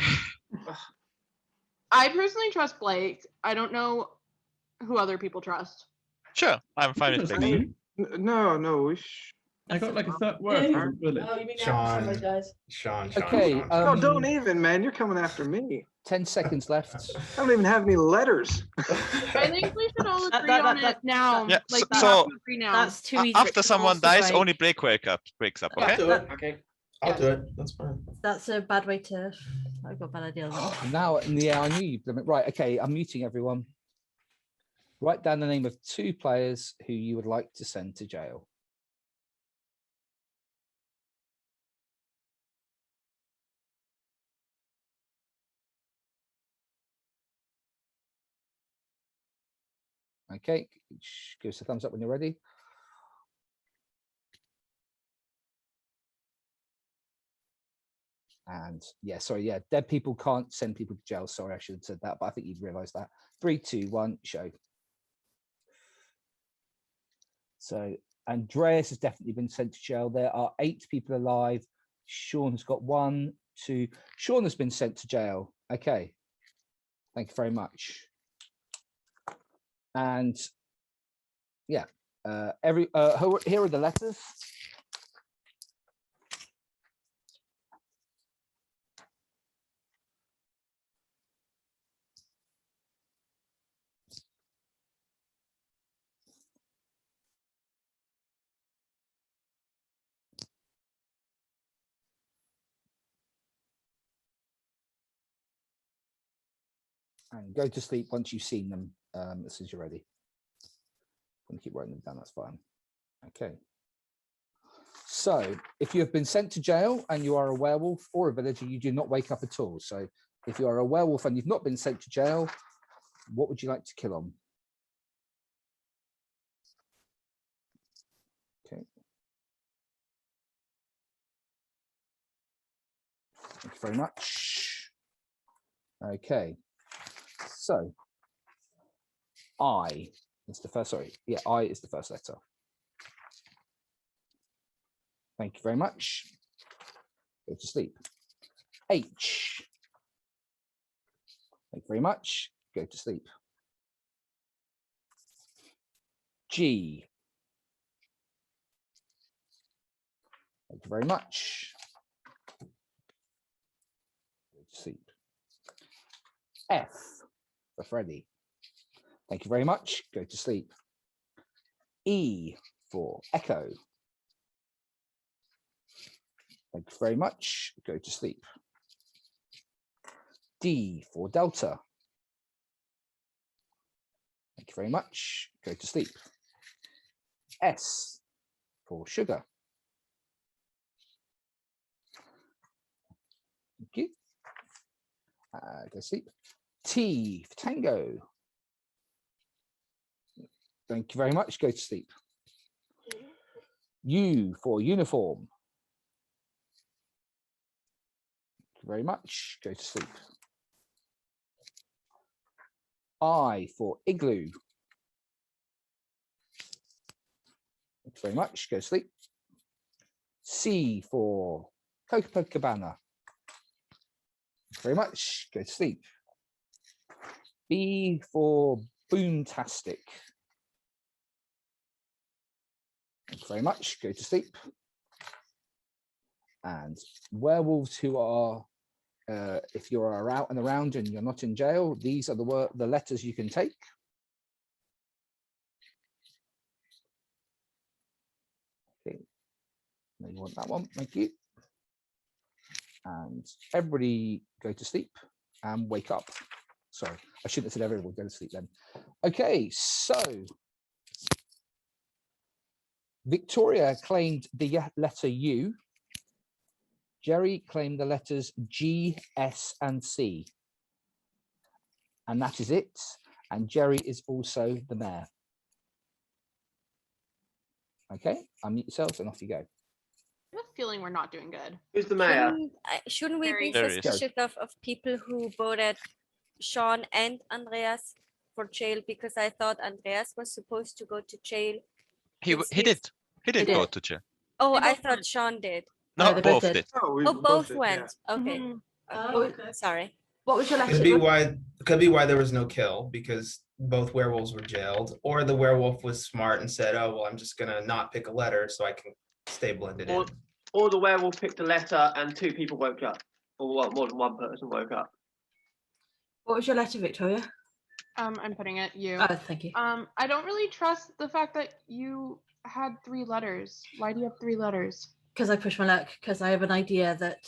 I personally trust Blake. I don't know who other people trust. Sure, I'm fine with That's Blake. me. No, I got like a third word for village. Oh, you mean after Sean. somebody dies? Sean. Okay, Sean. no, don't even, man. You're coming after me. 10 seconds left. I don't even have any letters. I think we should all agree that- on that- it now. Yeah, Like, so- we have to agree now. That's too easy. After for someone us to dies, break. only Blake breaks up. I'll Okay. do it. okay. I'll do it. That's fine. That's a bad way to. I've got a bad idea. Now, yeah, I knew you'd limit. Right, okay, I'm muting everyone. Write down the name of 2 players who you would like to send to jail. Okay, give us a thumbs up when you're ready. And yeah, sorry, yeah, dead people can't send people to jail. Sorry, I should have said that, but I think you'd realize that. 3, 2, 1, show. So Andreas has definitely been sent to jail. There are 8 people alive. Sean has got 1, 2. Sean has been sent to jail. Okay. Thank you very much. And yeah, here are the letters. And go to sleep once you've seen them, as soon as you're ready. I'm going to keep writing them down, that's fine. Okay. So if you have been sent to jail and you are a werewolf or a villager, you do not wake up at all. So if you are a werewolf and you've not been sent to jail, what would you like to kill on? Okay. Thank you very much. Okay. So I is the first, sorry. Yeah, I is the first letter. Thank you very much. Go to sleep. H. Thank you very much. Go to sleep. G. Thank you very much. Go to sleep. F for Freddy. Thank you very much. Go to sleep. E for Echo. Thank you very much. Go to sleep. D for Delta. Thank you very much. Go to sleep. S for Sugar. Thank you. Go to sleep. T for Tango. Thank you very much. Go to sleep. U for Uniform. Thank you very much. Go to sleep. I for Igloo. Thank you very much. Go to sleep. C for Copacabana. Thank you very much. Go to sleep. B for Boomtastic. Thank you very much. Go to sleep. And werewolves who are, if you are out and around and you're not in jail, these are the letters you can take. Okay, now you want that one. Thank you. And everybody go to sleep and wake up. Sorry, I shouldn't have said everyone go to sleep then. Okay, so Victoria claimed the letter U. Jerry claimed the letters G, S, and C. And that is it. And Jerry is also the mayor. Okay, unmute yourselves and off you go. I have a feeling we're not doing good. Who's the mayor? Shouldn't we be Jerry. Jerry is. suspicious of people who voted Sean and Andreas for jail? Because I thought Andreas was supposed to go to jail. He did. He did go to jail. Oh, They I both thought went. Sean did. No, they both both did. Oh, we Oh, both did, yeah. went. Okay. Mhm. Okay. Sorry. What was your letter? Could be why there was no kill, because both werewolves were jailed, or the werewolf was smart and said, "Oh well, I'm just gonna not pick a letter so I can stay blended in." Or the werewolf picked a letter and 2 people woke up, or what? More than 1 person woke up. What was your letter, Victoria? I'm putting it you. Oh, thank you. I don't really trust the fact that you had 3 letters. Why do you have 3 letters? Because I push my luck, because I have an idea that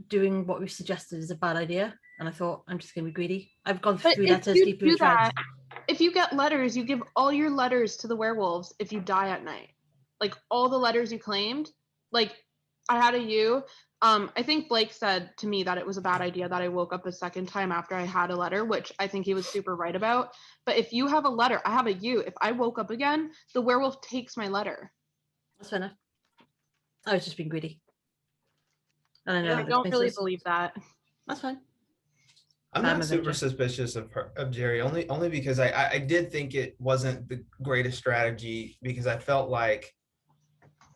doing what we suggested is a bad idea, and I thought I'm just going to be greedy. I've gone through But 3 if letters, you deeply do tried. that, if you get letters, you give all your letters to the werewolves if you die at night. Like all the letters you claimed. Like I had a U. I think Blake said to me that it was a bad idea that I woke up a second time after I had a letter, which I think he was super right about. But if you have a letter, I have a U. If I woke up again, the werewolf takes my letter. That's fair enough. I was just being greedy. I don't know. I don't really believe that. That's fine. I'm not super suspicious of Jerry, only because I did think it wasn't the greatest strategy, because I felt like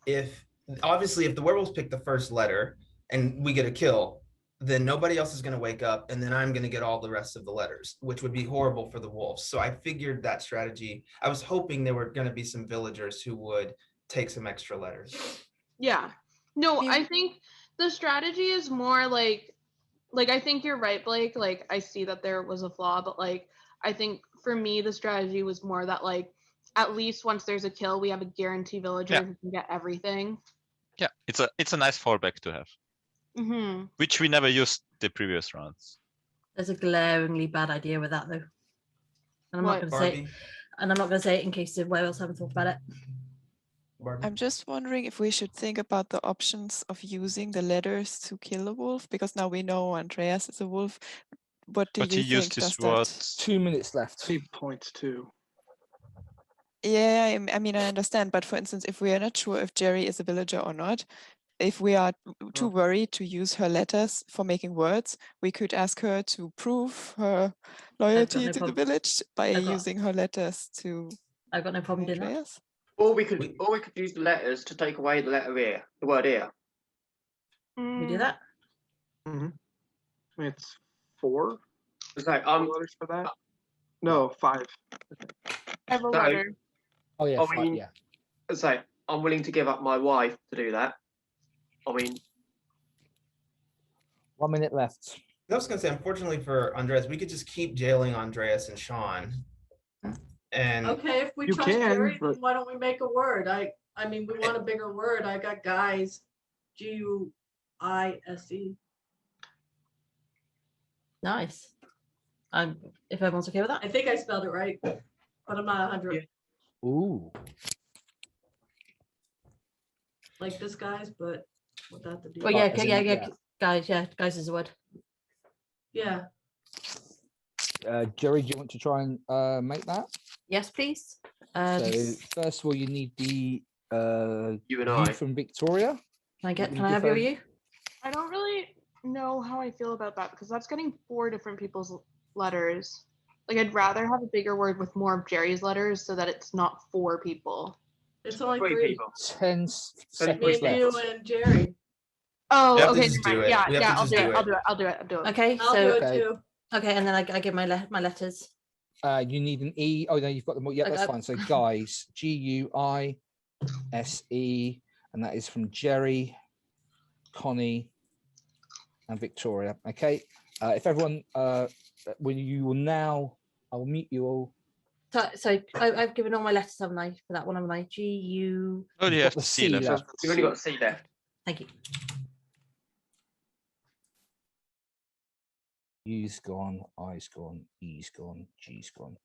if the werewolves pick the first letter and we get a kill, then nobody else is going to wake up, and then I'm going to get all the rest of the letters, which would be horrible for the wolves. So I figured that strategy. I was hoping there were going to be some villagers who would take some extra letters. Yeah. No, I think the strategy is more like I think you're right, Blake. Like I see that there was a flaw, but like I think for me the strategy was more that like at least once there's a kill, we have a guarantee villager who can get everything. Yeah, it's a nice fallback to have, which we never used the previous rounds. There's a glaringly bad idea with that though, and I'm not going to say it, and I'm not going to say it in case the werewolves haven't thought about it. I'm just wondering if we should think about the options of using the letters to kill a wolf, because now we know Andreas is a wolf. What do But you he think? used his Does that... words. 2 minutes left. 8 points too. Yeah, I mean, I understand. But for instance, if we are not sure if Jerry is a villager or not, if we are too worried to use her letters for making words, we could ask her to prove her loyalty to the village by using her letters to... I've got no problem doing that. Or we could use the letters to take away the letter ear, the word ear. We do that. It's 4. It's like letters for that. No, 5. I have a letter. Oh yeah, I mean, it's like I'm willing to give up my wife to do that. I mean, 1 minute left. I was gonna say, unfortunately for Andreas, we could just keep jailing Andreas and Sean. And okay, if we trust Jerry, then why don't we make a word? I mean, we want a bigger word. I got guys, Guise. Nice. If everyone's okay with that. I think I spelled it right, but I'm not 100. Ooh. Like this, guys, but without the D. Well, yeah, guys, guys is a word. Yeah. Jerry, do you want to try and make that? Yes, please. So first of all, you need the you and I from Victoria. Can I have your you? I don't really know how I feel about that because that's getting 4 different people's letters. Like I'd rather have a bigger word with more of Jerry's letters so that it's not 4 people. It's only 3 people. 10 seconds Me, left. you, and Jerry. Oh, We have to okay. just never do mind. it. Yeah, We have yeah. to I'll just do do it. it. I'll do it. Okay, I'll do it too. Okay, and then I give my letters. You need an E. Oh no, you've got them all. Yeah, that's fine. So guys, Guise, and that is from Jerry, Connie, and Victoria. Okay. If everyone, when you will now, I will mute you all. So I've given all my letters, haven't I? For that one, haven't I? G-U. Oh, you have the C left. You've only got C left. Thank you. U's gone, I's gone, E's gone, G's gone,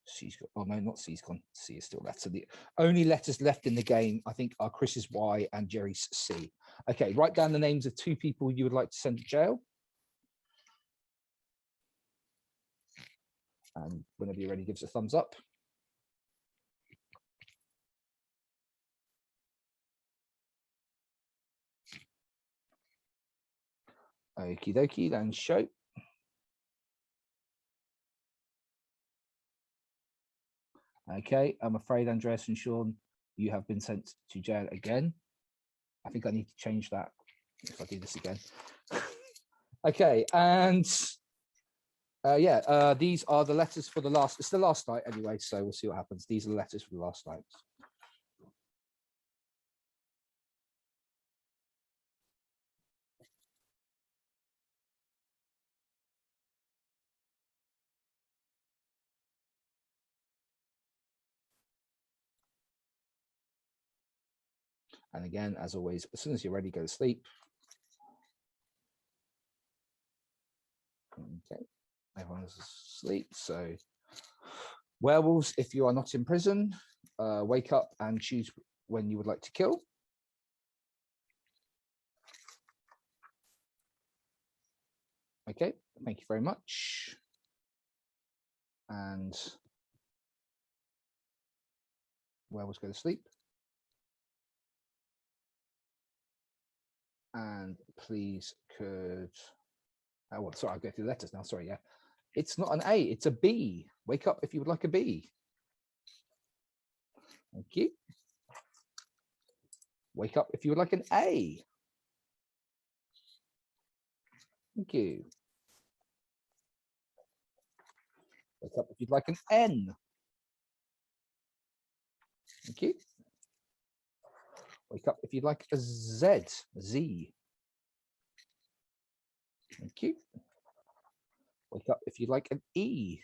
C's gone. Oh no, not C's gone. C is still left. So the only letters left in the game, I think, are Chris's Y and Jerry's C. Okay, write down the names of 2 people you would like to send to jail. And whenever you're ready, give us a thumbs up. Okie dokie, then show. Okay, I'm afraid Andreas and Sean, you have been sent to jail again. I think I need to change that if I do this again. Okay, and these are the letters for the last, it's the last night anyway, so we'll see what happens. These are the letters for the last night. And again, as always, as soon as you're ready, go to sleep. Okay, everyone's asleep. So, werewolves, if you are not in prison, wake up and choose when you would like to kill. Okay, thank you very much. And werewolves go to sleep. And please could, oh, well, sorry, I'll go through the letters now. Sorry, yeah. It's not an A, it's a B. Wake up if you would like a B. Thank you. Wake up if you would like an A. Thank you. Wake up if you'd like an N. Thank you. Wake up if you'd like a Z. Z. Thank you. Wake up if you'd like an E.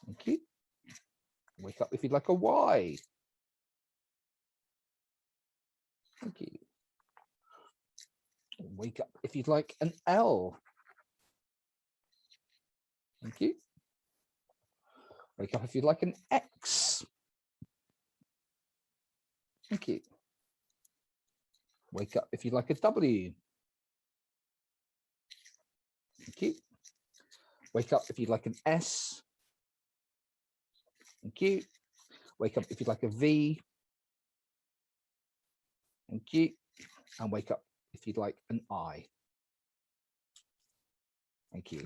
Thank you. Wake up if you'd like a Y. Thank you. Wake up if you'd like an L. Thank you. Wake up if you'd like an X. Thank you. Wake up if you'd like a W. Thank you. Wake up if you'd like an S. Thank you. Wake up if you'd like a V. Thank you. And wake up if you'd like an I. Thank you.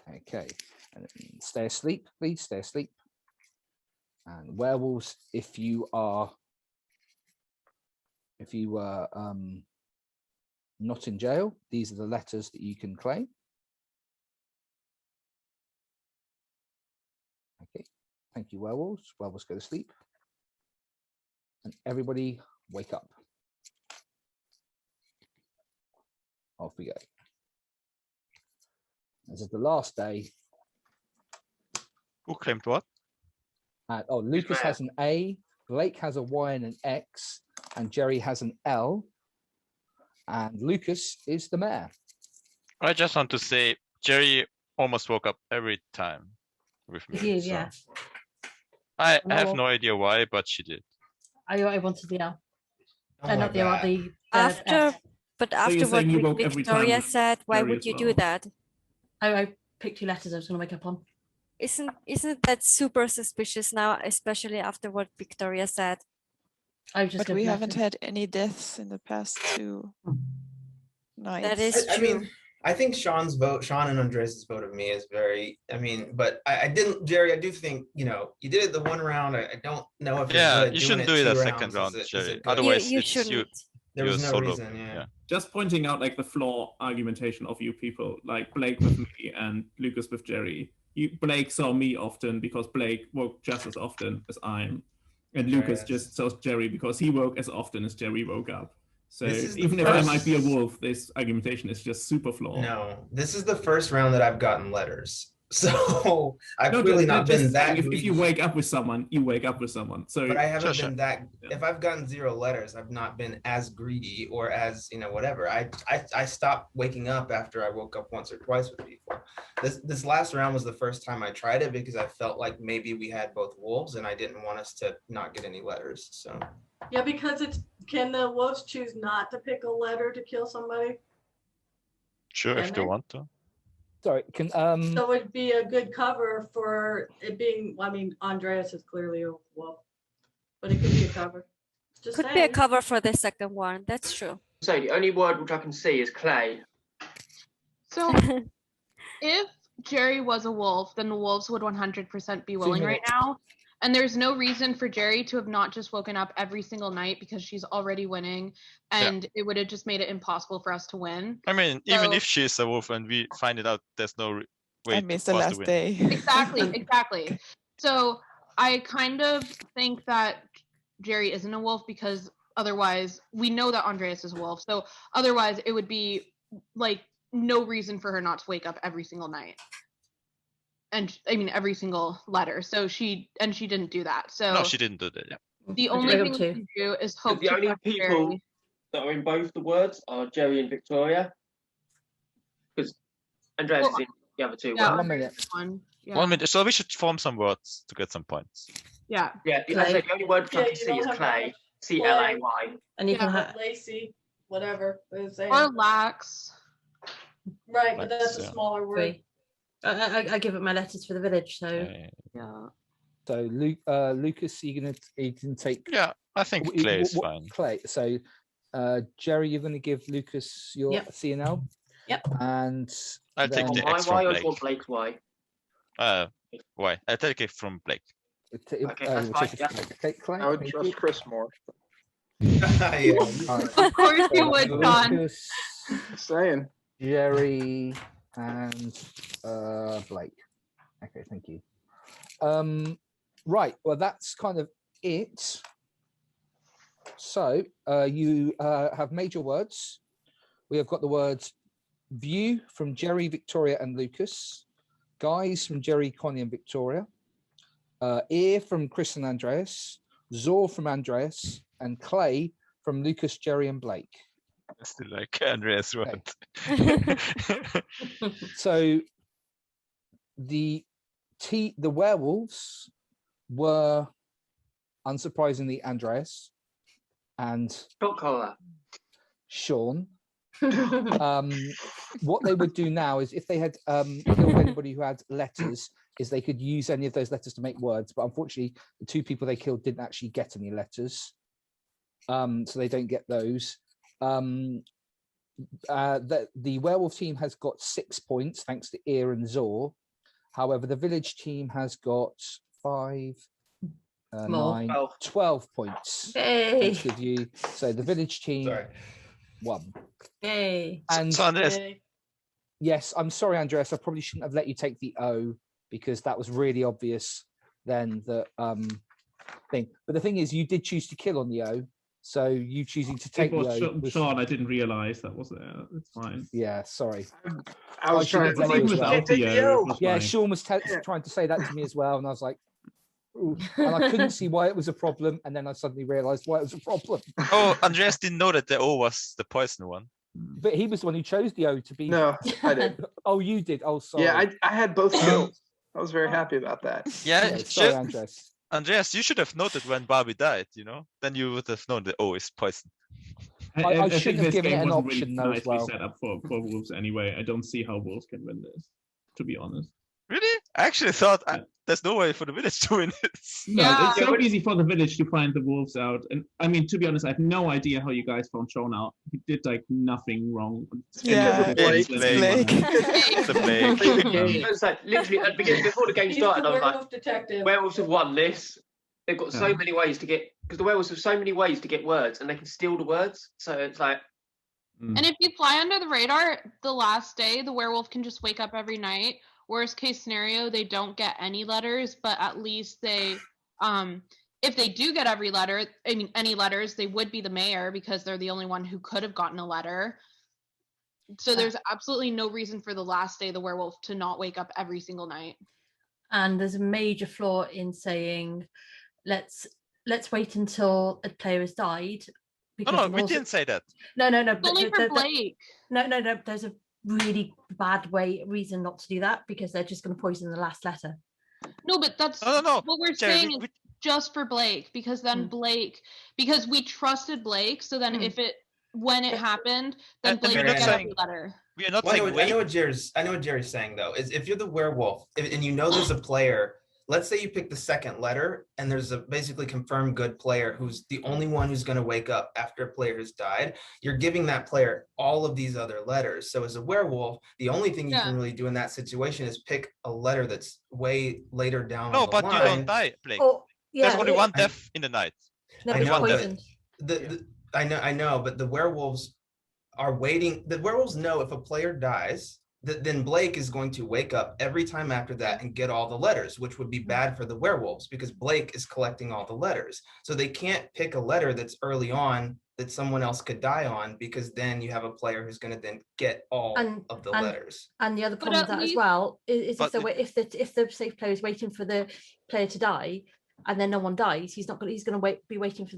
Okay. And stay asleep, please. Stay asleep. And werewolves, if you are not in jail, these are the letters that you can claim. Okay, thank you, werewolves. Werewolves go to sleep. And everybody wake up. Off we go. This is the last day. Who claimed what? Oh, Lucas has an A, Blake has a Y and an X, and Jerry has an L. And Lucas is the mayor. I just want to say Jerry almost woke up every time with me. He did, so. yeah. I have no idea why, but she did. I wanted the L. Oh Not the L, the After, F. but So you're after what saying you woke every time Victoria with said, why Jerry would as you do well? that? I picked 2 letters I was going to wake up on. Isn't that super suspicious now, especially after what Victoria said? But we haven't had any deaths in the past 2 nights. That is I true. mean, I think Sean's vote, Sean and Andres' vote of me is very, I mean, but I didn't, Jerry, I do think, you did it the 1 round. I don't know if Yeah, you're good you doing shouldn't do it 2 a second rounds. round, Is Jerry. it good? Otherwise, You it's shouldn't. There was you're no solo. reason, yeah. Just pointing out like the flaw argumentation of you people, like Blake with me and Lucas with Jerry. Blake saw me often because Blake woke just as often as I'm, and Lucas just saw Jerry because he woke as often as Jerry woke up. So even if there might be a wolf, this argumentation is just super flawed. No, this is the first round that I've gotten letters. So I've clearly not been that if you wake up with someone, you wake up with someone. So but I haven't been that, if I've gotten 0 letters, I've not been as greedy or as, whatever. I stopped waking up after I woke up once or twice with people. This last round was the first time I tried it because I felt like maybe we had both wolves and I didn't want us to not get any letters. So Yeah, because can the wolves choose not to pick a letter to kill somebody? Sure, if they want to. Sorry, can So it'd be a good cover for it being, I mean, Andreas is clearly a wolf, but it could be a cover. Just Could be a saying. cover for the second one. That's true. So the only word which I can see is clay. So if Jerry was a wolf, then the wolves would 100% be willing right minutes. now. And there's no reason for Jerry to have not just woken up every single night because she's already winning, and it would have just made it impossible for us to win. I mean, even So- if she's a wolf and we find it out, there's no way I to missed the for us to last win. day. Exactly. So I kind of think that Jerry isn't a wolf because otherwise we know that Andreas is a wolf. So otherwise it would be like no reason for her not to wake up every single night. And I mean every single letter. So she didn't do that. So No, she didn't do that. Yeah. the only thing we can do is hope The to only trust people Jerry. that are in both the words are Jerry and Victoria. Because Andreas is in the other two Yeah, words. 1 minute. One. Yeah. 1 minute. So we should form some words to get some points. Yeah. Yeah, as I said, the only word which I can you see don't is have clay. to- CLAY. And you can Yeah. have Lacey, whatever. they're saying. Or lax. Right, but that's a yeah. smaller word. 3. I give it my letters for the village, so Yeah. So Lucas, you can take. Yeah, I think w- clay is w- fine. Clay. So Jerry, you're going to give Lucas your Yep. CNL. Yep. And I'll take then- the My X from Y or Blake. want Blake's Y? Why? I'll take it from Blake. Okay, that's we'll fine, take it yeah. from Clay. Okay, Clay, I would thank trust you. Chris more. Yeah. All right. Of course you would, So John. Lucas, Just saying. Jerry, and Blake. Okay, thank you. Right, well, that's kind of it. So you have major words. We have got the words view from Jerry, Victoria, and Lucas. Guys from Jerry, Connie, and Victoria. Ear from Chris and Andreas. Zor from Andreas. And clay from Lucas, Jerry, and Blake. I still like Andreas word. So the werewolves were unsurprisingly Andreas and Dot collar. Sean. What they would do now is if they had killed anybody who had letters, is they could use any of those letters to make words. But unfortunately, the 2 people they killed didn't actually get any letters. So they don't get those. The werewolf team has got 6 points thanks to Ear and Zor. However, the village team has got 5, 9, 12 points. Yay. Thanks to you. So the village team won. Yay. And So Andreas, yes, I'm sorry, Andreas. I probably shouldn't have let you take the O because that was really obvious then that thing. But the thing is, you did choose to kill on the O. So you choosing to take It was the O was, Sean. I didn't realize that was there. It's fine. yeah, sorry. I was should trying have to let like, you as Same well. with Althea, it was Yeah, fine. Sean was trying to say that to me as well, and I was like, ooh. And I couldn't see why it was a problem, and then I suddenly realised why it was a problem. oh, Andreas didn't know that the O was the poison one. But he was the one who chose the O to be. no, I did. Oh, you did. Oh, sorry. Yeah, I had both kills. I was very happy about that. Yeah, Okay, sorry, ju- Andres. Andreas, you should have noted when Barbie died, you know? Then you would have known that O is poison. I think shouldn't have this given game it an wasn't option, really though, as nicely well. set up for wolves anyway. I don't see how wolves can win this, to be honest. Really? I actually thought there's no way for the village to win this. No, Yeah. it's so easy for the village to find the wolves out. And I mean, to be honest, I have no idea how you guys found Sean out. He did like nothing wrong. Yeah, it's Blake. It's a Blake. It was like literally at the beginning, before the game He's started, the I was like, werewolf detective. werewolves have won this. They've got so Yeah. many ways to get, because the werewolves have so many ways to get words, and they can steal the words. So it's like, And if you fly under the radar, the last day, the werewolf can just wake up every night. Worst case scenario, they don't get any letters, but at least they, if they do get every letter, I mean, any letters, they would be the mayor because they're the only one who could have gotten a letter. So there's absolutely no reason for the last day, the werewolf, to not wake up every single night. And there's a major flaw in saying, let's wait until a player has died. No, no, of we also- didn't say that. No. It's only for Blake. No. There's a really bad reason not to do that because they're just going to poison the last letter. No, but that's No. what we're Jerry, saying is just for Blake, because then Blake, because we trusted Blake, so then when it happened, then And Blake we're would not get saying- every letter. We are not Well, saying I know what Jerry's saying though. Is if you're the werewolf and you know there's a player let's say you pick the second letter and there's a basically confirmed good player who's the only one who's going to wake up after a player has died. You're giving that player all of these other letters. So as a werewolf, the only thing you can really do in that situation is pick a letter that's way later down No, on the but line. you don't die, Blake. Oh, There's yeah. only one death in the night. I Nobody's know, but poisoned. I know, but the werewolves are waiting. The werewolves know if a player dies, then Blake is going to wake up every time after that and get all the letters, which would be bad for the werewolves because Blake is collecting all the letters. So they can't pick a letter that's early on that someone else could die on, because then you have a player who's going to then get all of the letters. And the other problem with that as well is if the safe player is waiting for the player to die, and then no one dies, he's going to be waiting for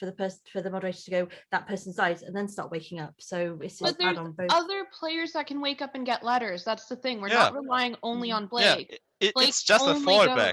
the moderator to go, that person's died, and then start waking up. So it's just bad on both. Other players that can wake up and get letters. That's the thing. We're not relying only on Blake. It's just a fallback.